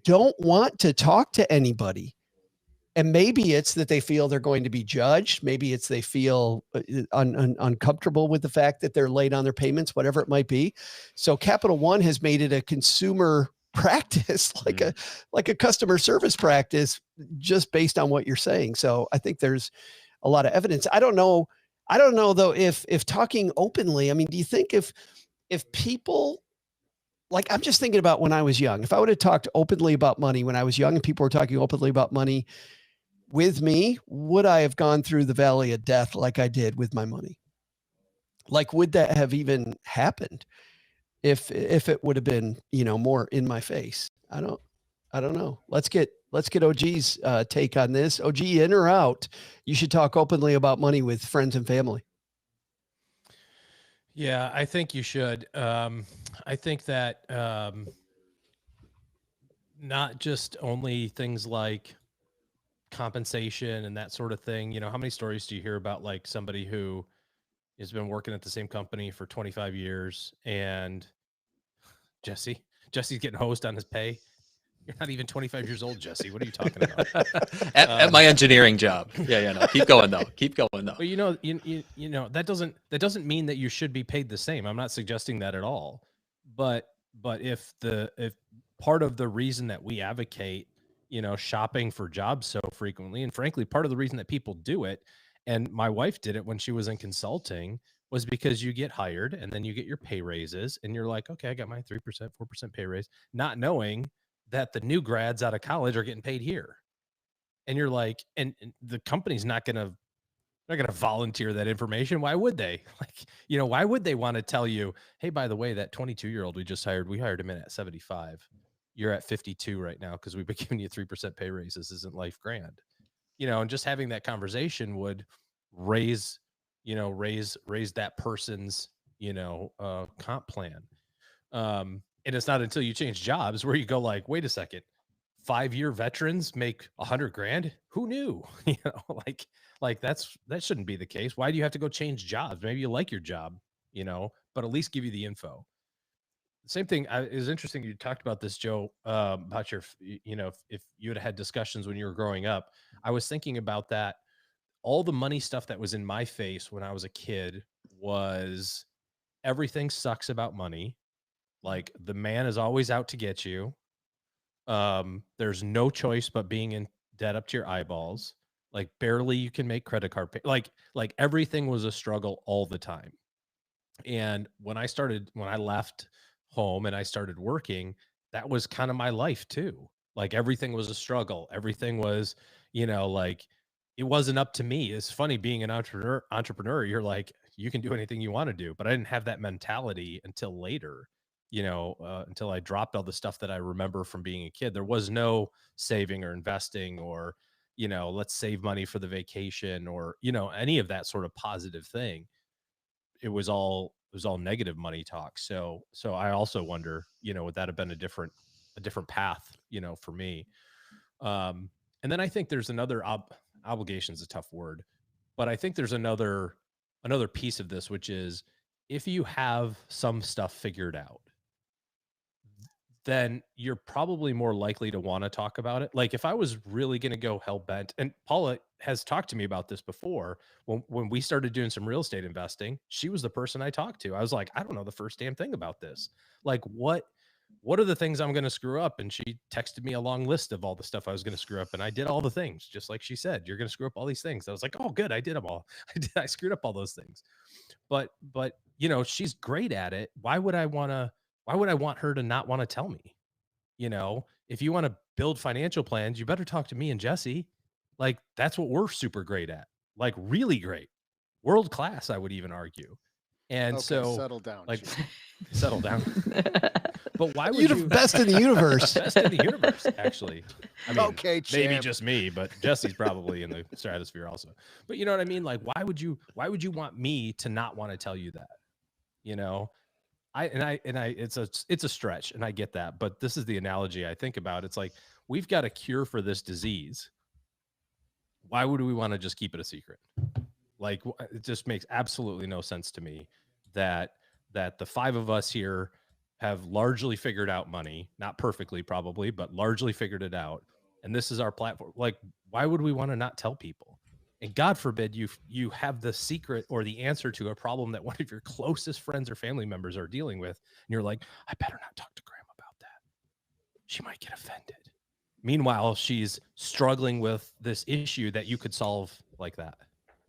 don't want to talk to anybody. And maybe it's that they feel they're going to be judged. Maybe it's they feel uncomfortable with the fact that they're late on their payments, whatever it might be. So Capital One has made it a consumer practice, like a customer service practice, just based on what you're saying. So I think there's a lot of evidence. I don't know though, if talking openly, I mean, do you think if people, like, I'm just thinking about when I was young, if I would have talked openly about money when I was young and people were talking openly about money with me, would I have gone through the valley of death like I did with my money? Like, would that have even happened if it would have been, more in my face? I don't know. Let's get let's get OG's take on this. OG, in or out? You should talk openly about money with friends and family. Yeah, I think you should. I think that not just only things like compensation and that sort of thing. You know, how many stories do you hear about like somebody who has been working at the same company for 25 years and Jesse's getting hosed on his pay? You're not even 25 years old, Jesse. What are you talking about? at my engineering job. Yeah, no. Keep going though. But you know that doesn't mean that you should be paid the same. I'm not suggesting that at all. But if part of the reason that we advocate, you know, shopping for jobs so frequently, and frankly, part of the reason that people do it, and my wife did it when she was in consulting, was because you get hired and then you get your pay raises and you're like, okay, I got my 3%, 4% pay raise, not knowing that the new grads out of college are getting paid here. And you're like, and the company's not going to volunteer that information. Why would they? Like, you know, why would they want to tell you, hey, by the way, that 22-year-old we just hired, we hired him in at 75. You're at 52 right now because we've been giving you 3% pay raises. Isn't life grand? You know, and just having that conversation would raise that person's, you know, comp plan. And it's not until you change jobs where you go like, wait a second, 5-year veterans make $100,000. Who knew? You know, like that shouldn't be the case. Why do you have to go change jobs? Maybe you like your job, you know, but at least give you the info. Same thing. It was interesting. You talked about this, Joe, about your, you know, if you had discussions when you were growing up. I was thinking about that. All the money stuff that was in my face when I was a kid was everything sucks about money. Like the man is always out to get you. There's no choice but being in debt up to your eyeballs. Like barely you can make credit card pay. Like everything was a struggle all the time. And when I left home and I started working, that was kind of my life too. Like everything was a struggle. Everything was, you know, like it wasn't up to me. It's funny being an entrepreneur. You're like, you can do anything you want to do, but I didn't have that mentality until later. You know, until I dropped all the stuff that I remember from being a kid. There was no saving or investing or, you know, let's save money for the vacation or, you know, any of that sort of positive thing. It was all negative money talk. So I also wonder, you know, would that have been a different path, you know, for me? And then I think there's another obligation is a tough word, but I think there's another piece of this, which is if you have some stuff figured out, then you're probably more likely to want to talk about it. Like if I was really going to go hell bent, and Paula has talked to me about this before, when we started doing some real estate investing, she was the person I talked to. I was like, I don't know the first damn thing about this. Like what are the things I'm going to screw up? And she texted me a long list of all the stuff I was going to screw up. And I did all the things, just like she said, you're going to screw up all these things. I was like, oh, good. I did them all. I screwed up all those things. But, you know, she's great at it. Why would I want her to not want to tell me? You know, if you want to build financial plans, you better talk to me and Jesse. Like that's what we're super great at. Like really great, world class, I would even argue. And Okay, so settle down. like, Chief. settle down. But why would You're the best in the universe. Best in the universe, actually. I mean, Okay, maybe champ. just me, but Jesse's probably in the stratosphere also. But you know what I mean? Like, why would you want me to not want to tell you that? You know, it's a stretch, and I get that. But this is the analogy I think about. It's like we've got a cure for this disease. Why would we want to just keep it a secret? Like, it just makes absolutely no sense to me that the five of us here have largely figured out money, not perfectly probably, but largely figured it out. And this is our platform. Like, why would we want to not tell people? And God forbid you have the secret or the answer to a problem that one of your closest friends or family members are dealing with. And you're like, I better not talk to Grandma about that. She might get offended. Meanwhile, she's struggling with this issue that you could solve like that.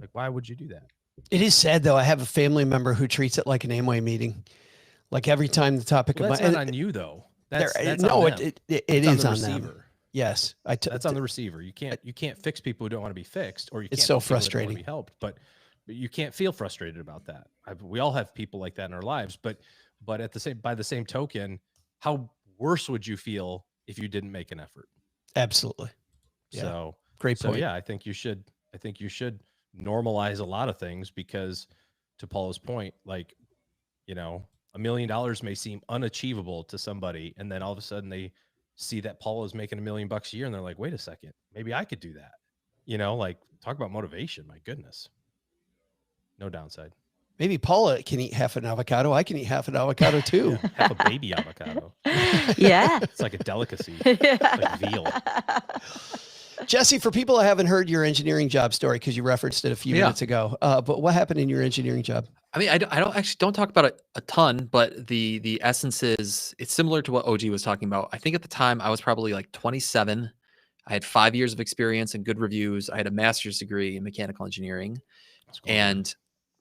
Like, why would you do that? It is sad though. I have a family member who treats it like an Amway meeting. Like every time the topic Well, of that's my, not on you though. That's on them. it It's is the on them. receiver. Yes, That's on the receiver. You can't fix people who don't want to be fixed, or you can't It's so help people that don't frustrating. want to be helped. But you can't feel frustrated about that. We all have people like that in our lives. But by the same token, how worse would you feel if you didn't make an effort? Absolutely. Yeah. So Great so point. yeah, I think you should normalize a lot of things, because to Paula's point, like, you know, $1 million may seem unachievable to somebody, and then all of a sudden they see that Paula's making $1 million a year and they're like, wait a second, maybe I could do that. You know, like, talk about motivation. My goodness. No downside. Maybe Paula can eat half an avocado. I can eat half an avocado too. Yeah, half a baby avocado. Yeah. It's like a delicacy. Like veal. Jesse, for people who haven't heard your engineering job story, because you referenced it a few minutes ago, but what happened in your engineering job? I mean, I don't talk about it a ton, but the essence is it's similar to what OG was talking about. I think at the time I was probably like 27. I had 5 years of experience and good reviews. I had a master's degree in mechanical engineering, and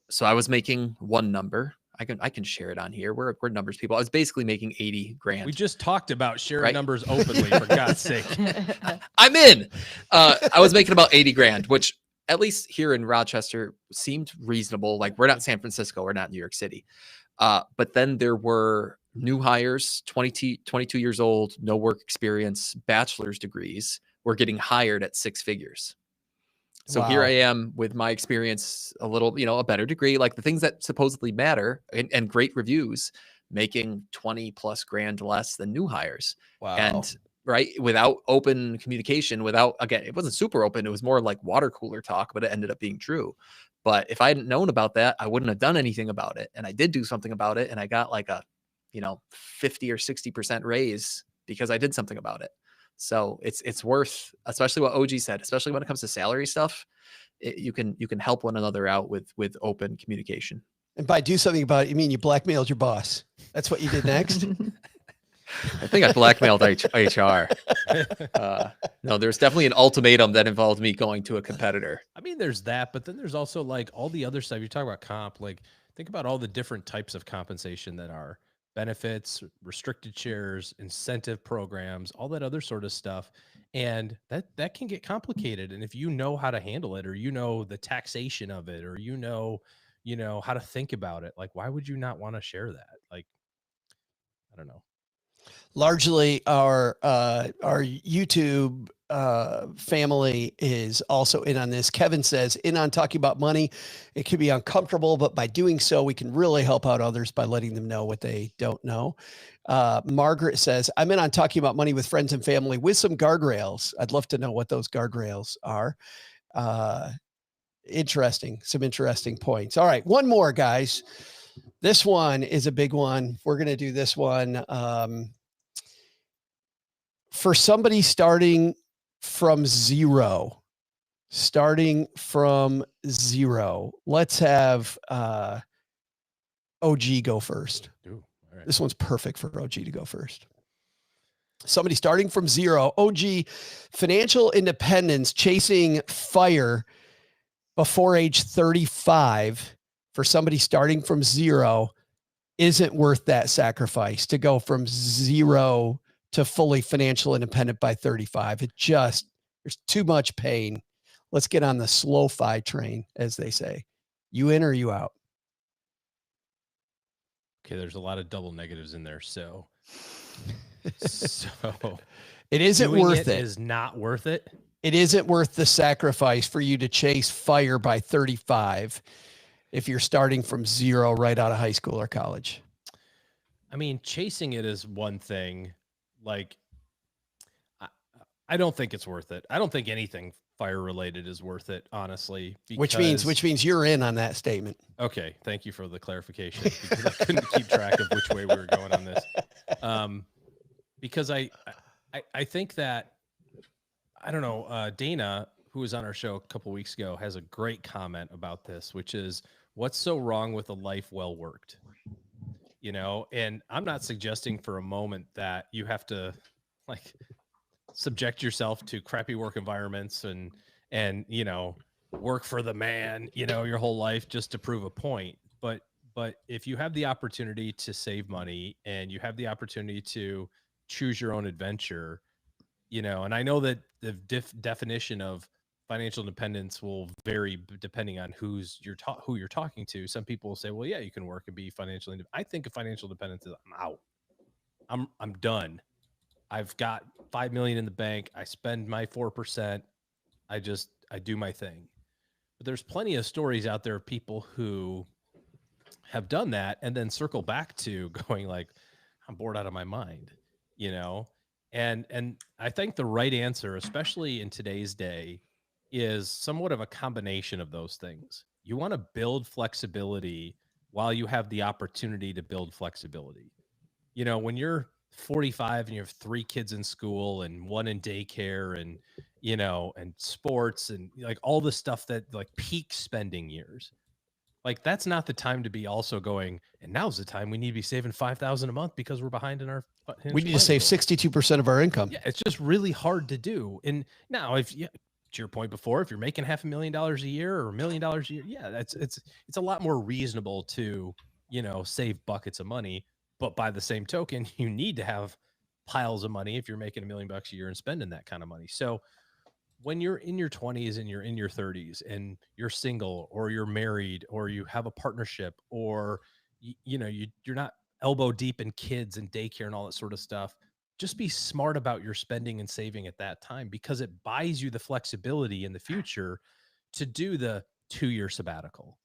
so I was making one number. I can share it on here. We're numbers people. I was basically making 80 grand. We just talked about sharing numbers openly, for God's sake. I'm in. I was making about 80 grand, which at least here in Rochester seemed reasonable. Like, we're not San Francisco, we're not New York City. But then there were new hires, 22 years old, no work experience, bachelor's degrees, were getting hired at 6 figures. So here I am with my experience, a little, a better degree, like the things that supposedly matter, and great reviews, making 20 plus grand less than new hires. Wow. And without open communication, again, it wasn't super open. It was more like water cooler talk, but it ended up being true. But if I hadn't known about that, I wouldn't have done anything about it. And I did do something about it. And I got like a, 50 or 60% raise because I did something about it. So it's worth, especially what OG said, especially when it comes to salary stuff, you can help one another out with open communication. And by do something about it, you mean you blackmailed your boss. That's what you did next. I think I blackmailed HR. No, there's definitely an ultimatum that involved me going to a competitor. I mean, there's that, but then there's also like all the other stuff. You talk about comp, like think about all the different types of compensation that are benefits, restricted shares, incentive programs, all that other sort of stuff. And that can get complicated. And if you know how to handle it, or the taxation of it, or how to think about it, like, why would you not want to share that? Like, I don't know. Largely our YouTube family is also in on this. Kevin says, in on talking about money. It can be uncomfortable, but by doing so, we can really help out others by letting them know what they don't know. Margaret says, I'm in on talking about money with friends and family with some guardrails. I'd love to know what those guardrails are. Some interesting points. All right, one more, guys. This one is a big one. We're going to do this one. For somebody starting from zero, let's have OG go first. Ooh, all right. This one's perfect for OG to go first. Somebody starting from zero, OG, financial independence, chasing FIRE before age 35. For somebody starting from zero, isn't worth that sacrifice to go from zero to fully financial independent by 35. There's too much pain. Let's get on the slow fi train, as they say. You in or you out? Okay, there's a lot of double negatives in there. So it isn't worth it. Is not worth it. It isn't worth the sacrifice for you to chase FIRE by 35 if you're starting from zero right out of high school or college. I mean, chasing it is one thing. Like, I don't think it's worth it. I don't think anything FIRE related is worth it, honestly. Which means you're in on that statement. Okay, thank you for the clarification, because I couldn't keep track of which way we were going on this. Because I think that, I don't know, Dana, who was on our show a couple weeks ago, has a great comment about this, which is, what's so wrong with a life well worked? And I'm not suggesting for a moment that you have to like subject yourself to crappy work environments and work for the man, your whole life just to prove a point. But if you have the opportunity to save money and you have the opportunity to choose your own adventure, and I know that the definition of financial independence will vary depending on who you're talking to. Some people will say, well, yeah, you can work and be financially independent. I think of financial independence as I'm out. I'm done. I've got 5 million in the bank. I spend my 4%. I do my thing. But there's plenty of stories out there of people who have done that and then circle back to going like, I'm bored out of my mind, you know? And I think the right answer, especially in today's day, is somewhat of a combination of those things. You want to build flexibility while you have the opportunity to build flexibility. You know, when you're 45 and you have 3 kids in school and 1 in daycare and, you know, and sports and like all the stuff that like peak spending years, like that's not the time to be also going, and now's the time we need to be saving $5,000 a month because we're behind in our. We need to save 62% of our income. Yeah, it's just really hard to do. And now, if to your point before, if you're making $500,000 a year or $1 million a year, yeah, it's a lot more reasonable to, you know, save buckets of money. But by the same token, you need to have piles of money if you're making $1 million a year and spending that kind of money. So when you're in your 20s and you're in your 30s and you're single or you're married or you have a partnership or you're not elbow deep in kids and daycare and all that sort of stuff, just be smart about your spending and saving at that time, because it buys you the flexibility in the future to do the 2-year sabbatical,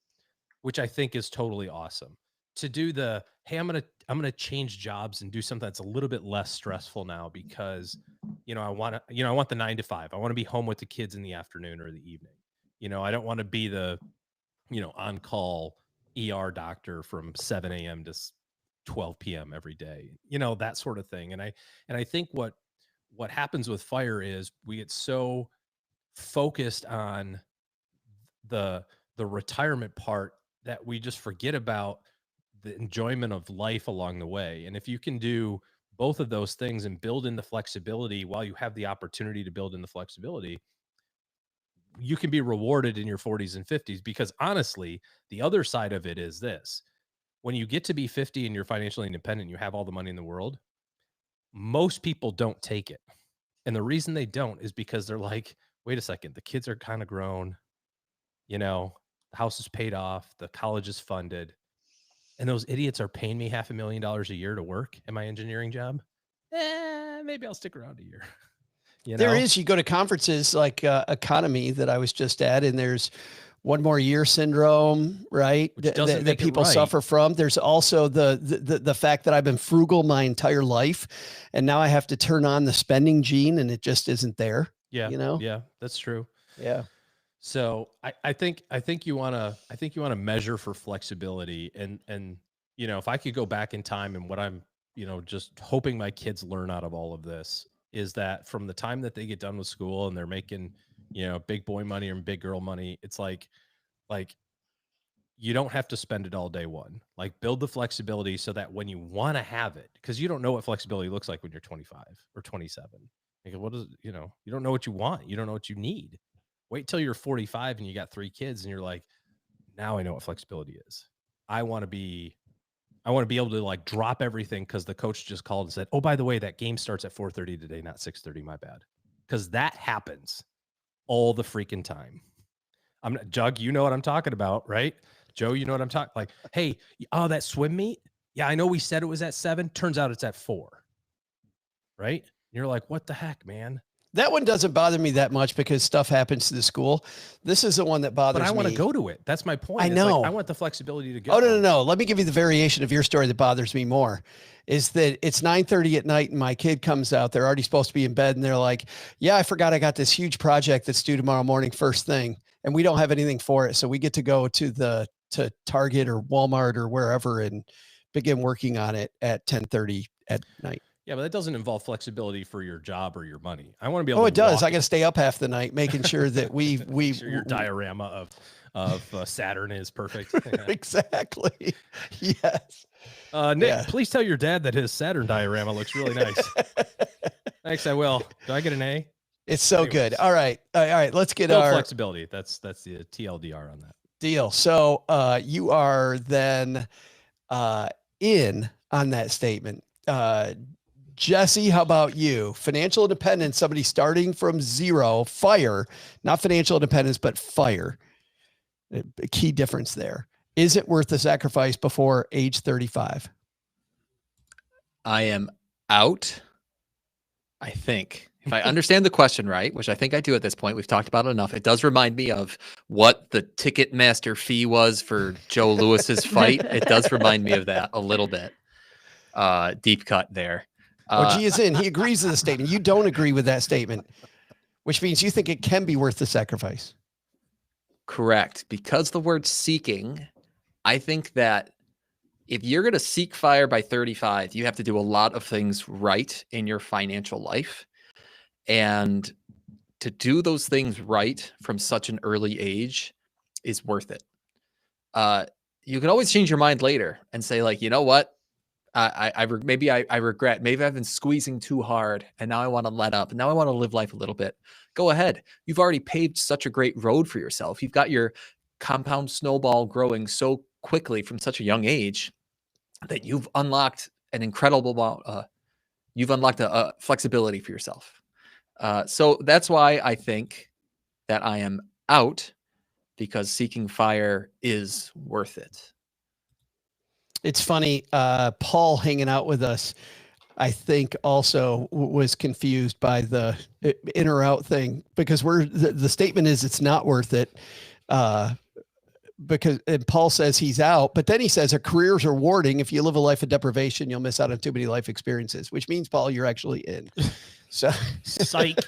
which I think is totally awesome. To do the, hey, I'm gonna change jobs and do something that's a little bit less stressful now because, you know, I want the 9 to 5. I want to be home with the kids in the afternoon or the evening. You know, I don't want to be the, you know, on-call ER doctor from 7 a.m. to 12 p.m. every day, you know, that sort of thing. And I think what happens with FIRE is we get so focused on the retirement part that we just forget about the enjoyment of life along the way. And if you can do both of those things and build in the flexibility while you have the opportunity to build in the flexibility, you can be rewarded in your 40s and 50s. Because honestly, the other side of it is this: when you get to be 50 and you're financially independent, you have all the money in the world, most people don't take it. And the reason they don't is because they're like, wait a second, the kids are kind of grown, you know, the house is paid off, the college is funded, and those idiots are paying me $500,000 a year to work in my engineering job. Maybe I'll stick around a year. You know? There is, you go to conferences like Economy that I was just at, and there's one more year syndrome, right? That people suffer from. There's also the fact that I've been frugal my entire life, and now I have to turn on the spending gene, and it just isn't there. Yeah, you know. Yeah, that's true. Yeah. So I think you want to measure for flexibility, and you know, if I could go back in time, and what I'm, you know, just hoping my kids learn out of all of this is that from the time that they get done with school and they're making, you know, big boy money or big girl money, it's like you don't have to spend it all day one. Like, build the flexibility so that when you want to have it, because you don't know what flexibility looks like when you're 25 or 27. Like, what is, you know, you don't know what you want. You don't know what you need. Wait till you're 45 and you got 3 kids and you're like, now I know what flexibility is. I want to be able to like drop everything because the coach just called and said, oh, by the way, that game starts at 4:30 today, not 6:30. My bad. Because that happens all the freaking time. Jug, you know what I'm talking about, right? Joe, you know what I'm talking, like, hey, oh, that swim meet? Yeah, I know we said it was at 7. Turns out it's at 4. Right? And you're like, what the heck, man? That one doesn't bother me that much because stuff happens to the school. This is the one that bothers me. But I want to go to it. That's my point. I know. Like, I want the flexibility to go. Oh, no. Let me give you the variation of your story that bothers me more. Is that it's 9:30 at night and my kid comes out. They're already supposed to be in bed, and they're like, yeah, I forgot I got this huge project that's due tomorrow morning first thing, and we don't have anything for it. So we get to go to Target or Walmart or wherever and begin working on it at 10:30 at night. Yeah, but that doesn't involve flexibility for your job or your money. I want to be able to. Oh, it does. I got to stay up half the night making sure that we sure your diorama of Saturn is perfect. Exactly. Yes. Nick, please tell your dad that his Saturn diorama looks really nice. Thanks, I will. Do I get an A? It's so good. All right. Let's get our flexibility. That's the TLDR on that deal. So you are then in on that statement. Jesse, how about you? Financial independence, somebody starting from zero, FIRE, not financial independence, but FIRE. A key difference there. Is it worth the sacrifice before age 35? I am out. I think if I understand the question right, which I think I do at this point, we've talked about it enough. It does remind me of what the Ticketmaster fee was for Joe Lewis's fight. It does remind me of that a little bit. Deep cut there. G is in. He agrees with the statement. You don't agree with that statement, which means you think it can be worth the sacrifice. Correct. Because the word seeking, I think that if you're going to seek fire by 35, you have to do a lot of things right in your financial life. And to do those things right from such an early age is worth it. You can always change your mind later and say, like, you know what? I regret, maybe I've been squeezing too hard and now I want to let up and now I want to live life a little bit. Go ahead. You've already paved such a great road for yourself. You've got your compound snowball growing so quickly from such a young age that you've unlocked an incredible amount. You've unlocked a flexibility for yourself. So that's why I think that I am out, because seeking fire is worth it. It's funny. Paul hanging out with us, I think, also was confused by the in or out thing, because the statement is it's not worth it. Because and Paul says he's out, but then he says a career is rewarding. If you live a life of deprivation, you'll miss out on too many life experiences, which means, Paul, you're actually in. So Psych.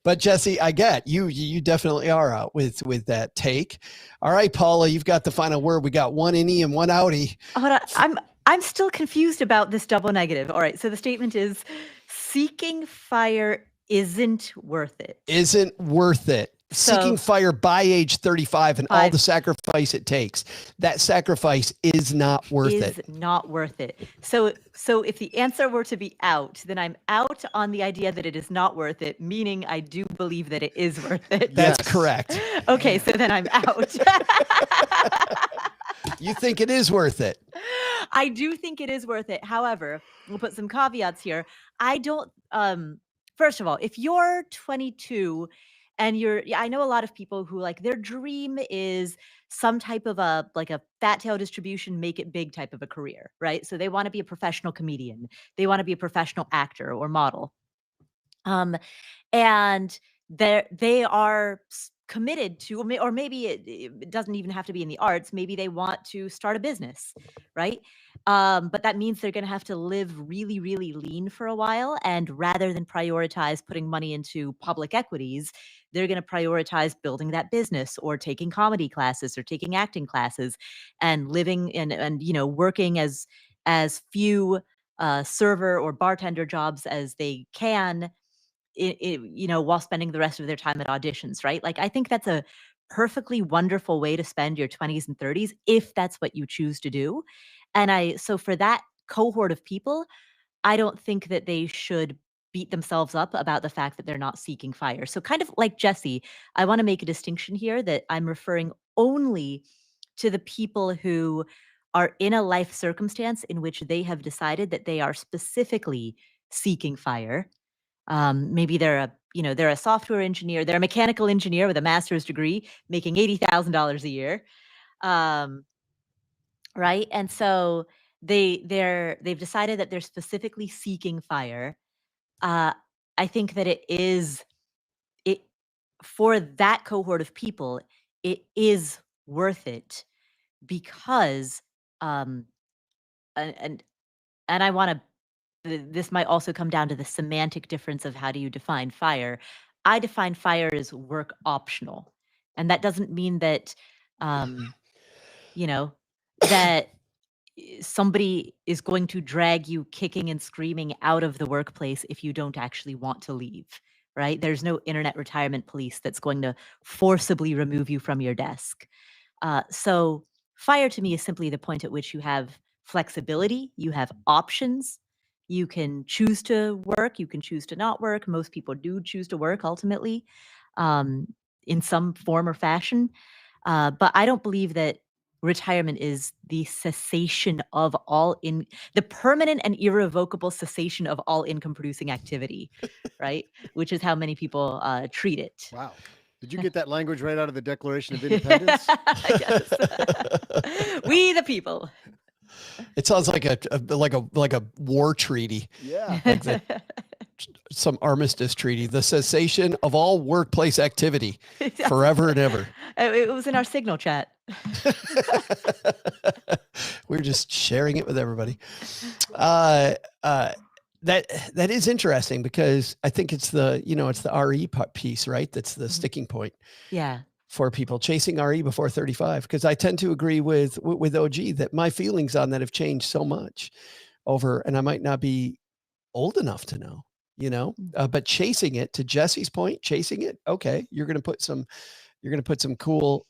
But Jesse, I get you definitely are out with that take. All right, Paula, you've got the final word. We got one innie and one outie. Hold on. I'm still confused about this double negative. All right. So the statement is seeking fire isn't worth it. Isn't worth it. Seeking fire by age 35 and all the sacrifice it takes. That sacrifice is not worth it. Is not worth it. So if the answer were to be out, then I'm out on the idea that it is not worth it, meaning I do believe that it is worth it. That's correct. Okay, so then I'm out. You think it is worth it? I do think it is worth it. However, we'll put some caveats here. I don't, first of all, if you're 22 and I know a lot of people who, like, their dream is some type of a fat tail distribution, make it big type of a career, right? So they want to be a professional comedian. They want to be a professional actor or model. And they are committed to, or maybe it doesn't even have to be in the arts. Maybe they want to start a business, right? But that means they're going to have to live really, really lean for a while. And rather than prioritize putting money into public equities, they're going to prioritize building that business or taking comedy classes or taking acting classes and living and working as few server or bartender jobs as they can, while spending the rest of their time at auditions, right? Like, I think that's a perfectly wonderful way to spend your 20s and 30s if that's what you choose to do. And so for that cohort of people, I don't think that they should beat themselves up about the fact that they're not seeking fire. So kind of like Jesse, I want to make a distinction here that I'm referring only to the people who are in a life circumstance in which they have decided that they are specifically seeking fire. Maybe they're a software engineer, they're a mechanical engineer with a master's degree making $80,000 a year. Right. And so they've decided that they're specifically seeking fire. I think that it for that cohort of people, it is worth it because, and I want to, this might also come down to the semantic difference of how do you define fire. I define fire as work optional. And that doesn't mean that, that somebody is going to drag you kicking and screaming out of the workplace if you don't actually want to leave, right? There's no internet retirement police that's going to forcibly remove you from your desk. So fire to me is simply the point at which you have flexibility, you have options. You can choose to work, you can choose to not work. Most people do choose to work ultimately, in some form or fashion. But I don't believe that retirement is the cessation of the permanent and irrevocable cessation of all income producing activity, right? Which is how many people treat it. Wow. Did you get that language right out of the Declaration of Independence? Yes. We the people. It sounds like a war treaty, Yeah. like some armistice treaty. The cessation of all workplace activity forever and ever. It was in our Signal chat. We're just sharing it with everybody. That is interesting because I think it's the RE piece, right? That's the sticking point Yeah. for people chasing RE before 35. Because I tend to agree with OG that my feelings on that have changed so much and I might not be old enough to know, but chasing it, to Jesse's point, chasing it. Okay. You're going to put some cool,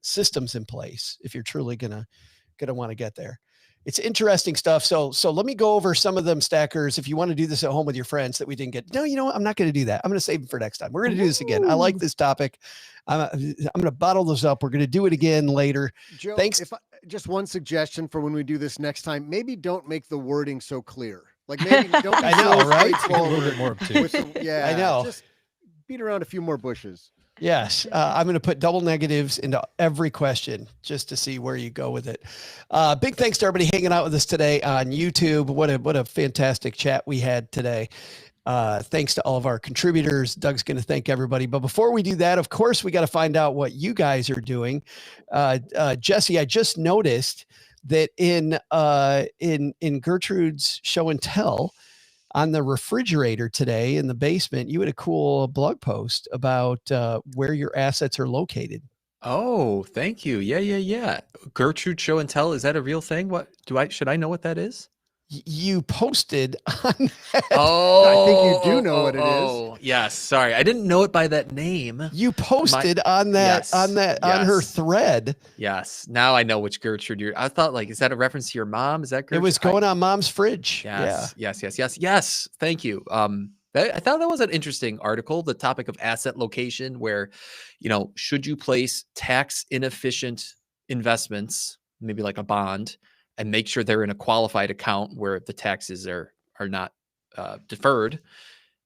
systems in place if you're truly going to want to get there. It's interesting stuff. So let me go over some of them, stackers. If you want to do this at home with your friends that we didn't get. No, you know what? I'm not going to do that. I'm going to save them for next time. We're going to do this again. I like this topic. I'm going to bottle those up. We're going to do it again later. Joe, Thanks. Just one suggestion for when we do this next time, maybe don't make the wording so clear. Like maybe don't be I know, so right? straightforward A little bit more obtuse. yeah, I know. Just beat around a few more bushes. Yes. I'm going to put double negatives into every question just to see where you go with it. Big thanks to everybody hanging out with us today on YouTube. What a fantastic chat we had today. Thanks to all of our contributors. Doug's going to thank everybody. But before we do that, of course, we got to find out what you guys are doing. Jesse, I just noticed that in Gertrude's show and tell, on the refrigerator today in the basement, you had a cool blog post about where your assets are located. Oh, thank you. Yeah. Gertrude Show and Tell. Is that a real thing? Should I know what that is? You posted on that. Oh, I think you do know what it is. Oh, yes. Sorry. I didn't know it by that name. You posted on that, Yes, on her yes. thread. Yes. Now I know which Gertrude I thought, is that a reference to your mom? Is that Gertrude? It was going on Mom's fridge. Yes. Yes. Thank you. I thought that was an interesting article, the topic of asset location, where, should you place tax inefficient investments, maybe like a bond, and make sure they're in a qualified account where the taxes are not deferred?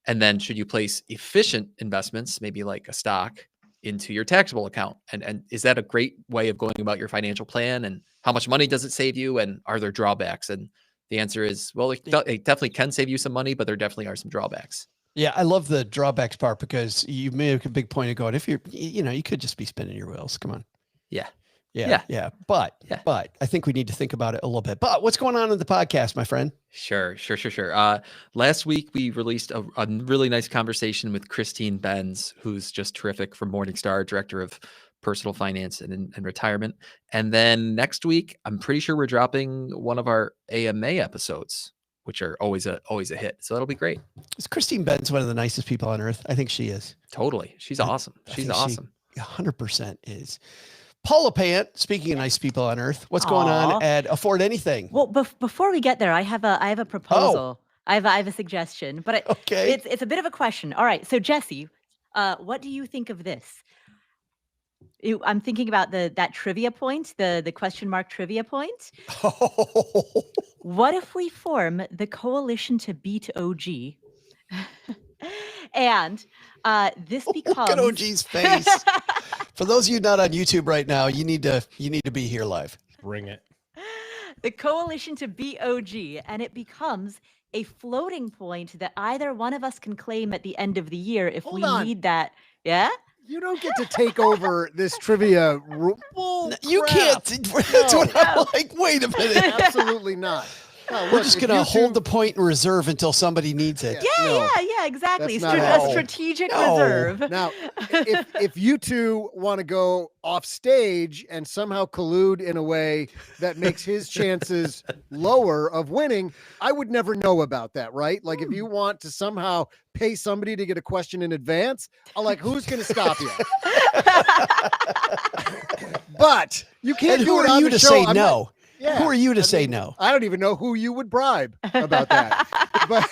And then should you place efficient investments, maybe like a stock, into your taxable account? And is that a great way of going about your financial plan? And how much money does it save you? And are there drawbacks? And the answer is, well, it definitely can save you some money, but there definitely are some drawbacks. Yeah, I love the drawbacks part because you made a big point of going, if you're, you could just be spinning your wheels. Come on. Yeah. But I think we need to think about it a little bit. But what's going on in the podcast, my friend? Sure. Last week we released a really nice conversation with Christine Benz, who's just terrific, from Morningstar, director of personal finance and retirement. And then next week, I'm pretty sure we're dropping one of our AMA episodes, which are always a hit. So that'll be great. Is Christine Benz one of the nicest people on earth? I think she is. Totally. She's awesome. She's awesome. 100% is. Paula Pant, speaking of nice people on earth, what's going on at Afford Anything? Well, before we get there, I have a proposal. I have a suggestion, but it's a bit of a question. All right, so Jesse, what do you think of this? I'm thinking about that trivia point, the question mark trivia point. What if we form the Coalition to Beat OG? And this becomes Look at OG's face. For those of you not on YouTube right now, you need to be here live. Bring it. The Coalition to Beat OG, and it becomes a floating point that either one of us can claim at the end of the year if Hold we on. need that. Yeah? You don't get to take over this trivia. You can't. That's what I'm like. Wait a minute. Absolutely not. No, We're look, just if going to you hold two- the point in reserve until somebody needs it. Yeah, exactly. That's not A happening. strategic No. reserve. Now, if you two want to go off stage and somehow collude in a way that makes his chances lower of winning, I would never know about that, right? Like if you want to somehow pay somebody to get a question in advance, I'm like, who's going to stop you? But you can't And do who it are on you the to show. say I'm no? not- Yeah. Who are you to I say mean, no? I don't even know who you would bribe about that. But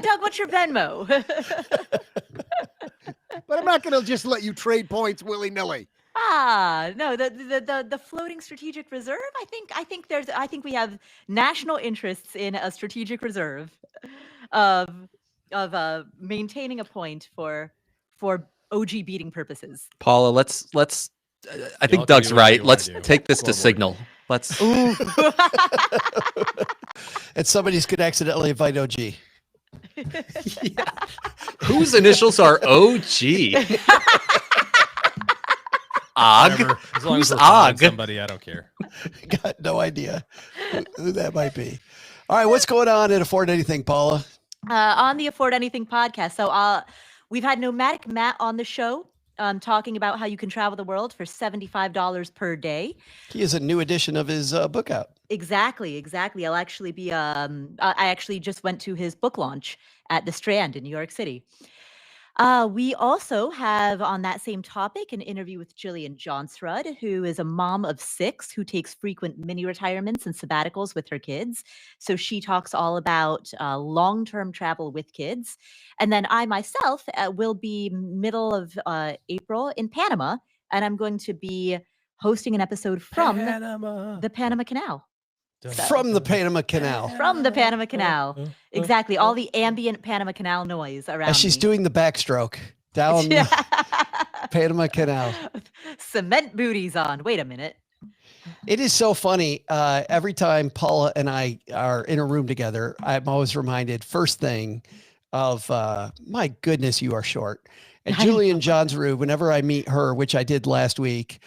Doug, what's your Venmo? but I'm not going to just let you trade points willy-nilly. No, the floating strategic reserve. I think we have national interests in a strategic reserve of maintaining a point for OG beating purposes. Paula, let's I think can Doug's do whatever right. you wanna Let's do. take this to Scoreboard. Signal. Let's. And somebody's could accidentally invite OG. Yeah. Whose initials are OG? Og. Whatever. As long Who's as we're calling Og? somebody, I don't care. Got no idea who that might be. All right, what's going on at Afford Anything, Paula? On the Afford Anything podcast. So we've had Nomadic Matt on the show talking about how you can travel the world for $75 per day. He has a new edition of his book out. Exactly. I'll actually be, I actually just went to his book launch at the Strand in New York City. We also have on that same topic an interview with Jillian Johnsrud, who is a mom of 6 who takes frequent mini retirements and sabbaticals with her kids. So she talks all about long-term travel with kids. And then I myself will be middle of April in Panama, and I'm going to be hosting an episode from Panama. the Panama Canal. From the Panama Canal. From the Panama Canal. Exactly. All the ambient Panama Canal noise around As she's me. doing the backstroke down Panama Canal. Cement booties on. Wait a minute. It is so funny. Every time Paula and I are in a room together, I'm always reminded first thing of, my goodness, you are short. And I Julian know. Johnsrud, whenever I meet her, which I did last week,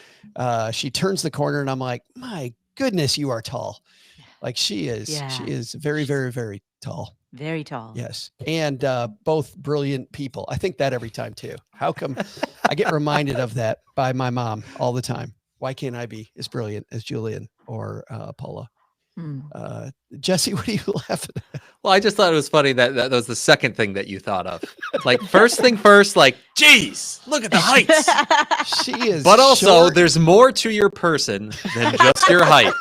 she turns the corner and I'm like, my goodness, you are tall. Like she is very, very, very tall. Very tall. Yes. And both brilliant people. I think that every time too. How come I get reminded of that by my mom all the time? Why can't I be as brilliant as Julian or Paula? Jesse, what are you laughing at? Well, I just thought it was funny that was the second thing that you thought of. Like first thing first, like, geez, look at the heights. She is But also, short. there's more to your person than just your height.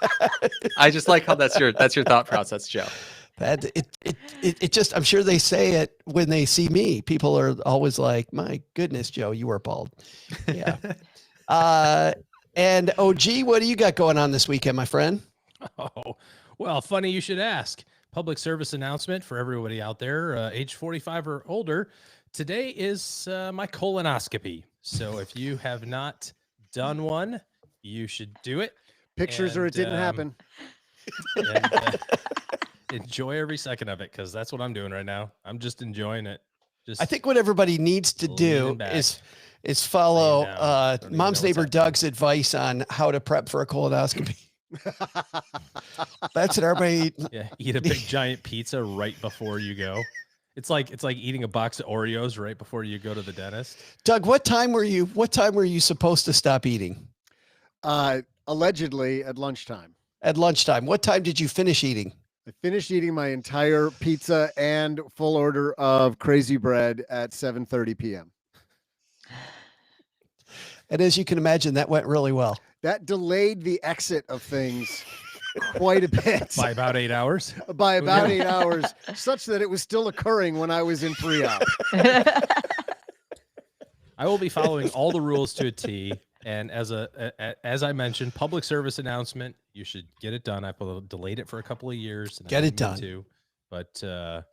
I just like how that's your thought process, Joe. That it just, I'm sure they say it when they see me. People are always like, my goodness, Joe, you are bald. Yeah. And OG, what do you got going on this weekend, my friend? Oh, well, funny you should ask. Public service announcement for everybody out there, age 45 or older. Today is my colonoscopy. So if you have not done one, you should do it. Pictures or it didn't happen. And, enjoy every second of it because that's what I'm doing right now. I'm just enjoying it. Just I think what everybody needs to do leaning back. is follow Laying down. Don't even know Mom's what's neighbor happening. Doug's advice on how to prep for a colonoscopy. That's what everybody. Yeah, eat a big giant pizza right before you go. It's like eating a box of Oreos right before you go to the dentist. Doug, what time were you supposed to stop eating? Allegedly at lunchtime. At lunchtime. What time did you finish eating? I finished eating my entire pizza and full order of crazy bread at 7:30 p.m. And as you can imagine, that went really well. That delayed the exit of things quite a bit. By about 8 hours. By about 8 hours, such that it was still occurring when I was in pre-op. I will be following all the rules to a T. And as I mentioned, public service announcement, you should get it done. I've delayed it for a couple of years. And I Get it didn't mean done. to, but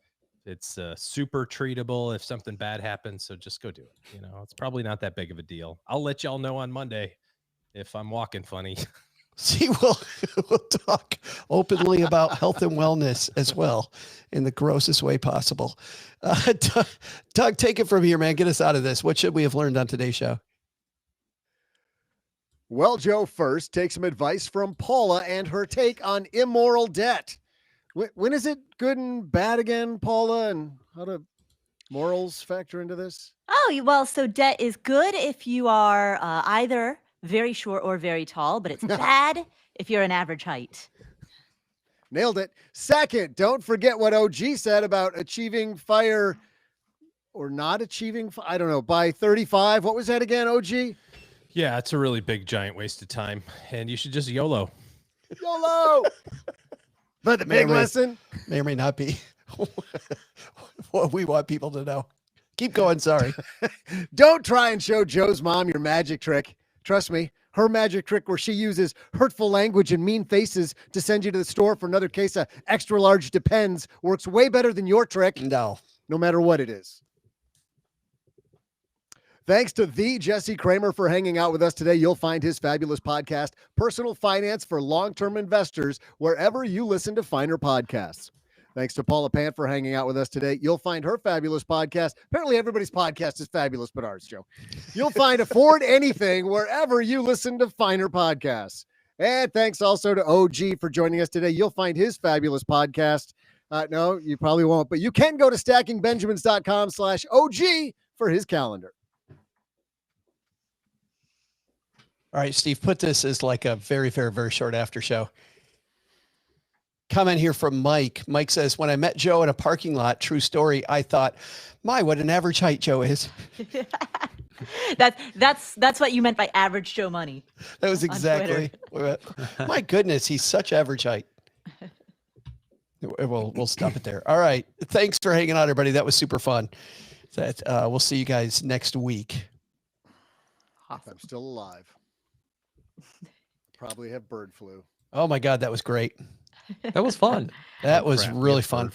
it's super treatable if something bad happens. So just go do it. You know, it's probably not that big of a deal. I'll let y'all know on Monday if I'm walking funny. See, we'll talk openly about health and wellness as well in the grossest way possible. Doug, take it from here, man. Get us out of this. What should we have learned on today's show? Well, Joe, first, take some advice from Paula and her take on immoral debt. When is it good and bad again, Paula? And how do morals factor into this? Oh, well, so debt is good if you are either very short or very tall, but it's bad if you're an average height. Nailed it. Second, don't forget what OG said about achieving fire or not achieving, I don't know, by 35. What was that again, OG? Yeah, it's a really big, giant waste of time. And you should just YOLO. YOLO! But the big lesson. May or may not be what we want people to know. Keep going. Sorry. Don't try and show Joe's mom your magic trick. Trust me, her magic trick where she uses hurtful language and mean faces to send you to the store for another case of extra large Depends works way better than your trick, No. no matter what it is. Thanks to the Jesse Kramer for hanging out with us today. You'll find his fabulous podcast, Personal Finance for Long-Term Investors, wherever you listen to finer podcasts. Thanks to Paula Pant for hanging out with us today. You'll find her fabulous podcast. Apparently everybody's podcast is fabulous, but ours, Joe. You'll find Afford Anything wherever you listen to finer podcasts. And thanks also to OG for joining us today. You'll find his fabulous podcast. No, you probably won't, but you can go to stackingbenjamins.com/OG for his calendar. All right, Steve, put this as like a very, very, very short after show. Comment here from Mike. Mike says, when I met Joe in a parking lot, true story, I thought, what an average height Joe is. That's what you meant by average Joe money. That was exactly. My goodness, he's such average height. We'll stop it there. All right. Thanks for hanging out, everybody. That was super fun. We'll see you guys next week. Awesome. I'm still alive. Probably have bird flu. Oh my God, that was great. That was fun. That was really fun.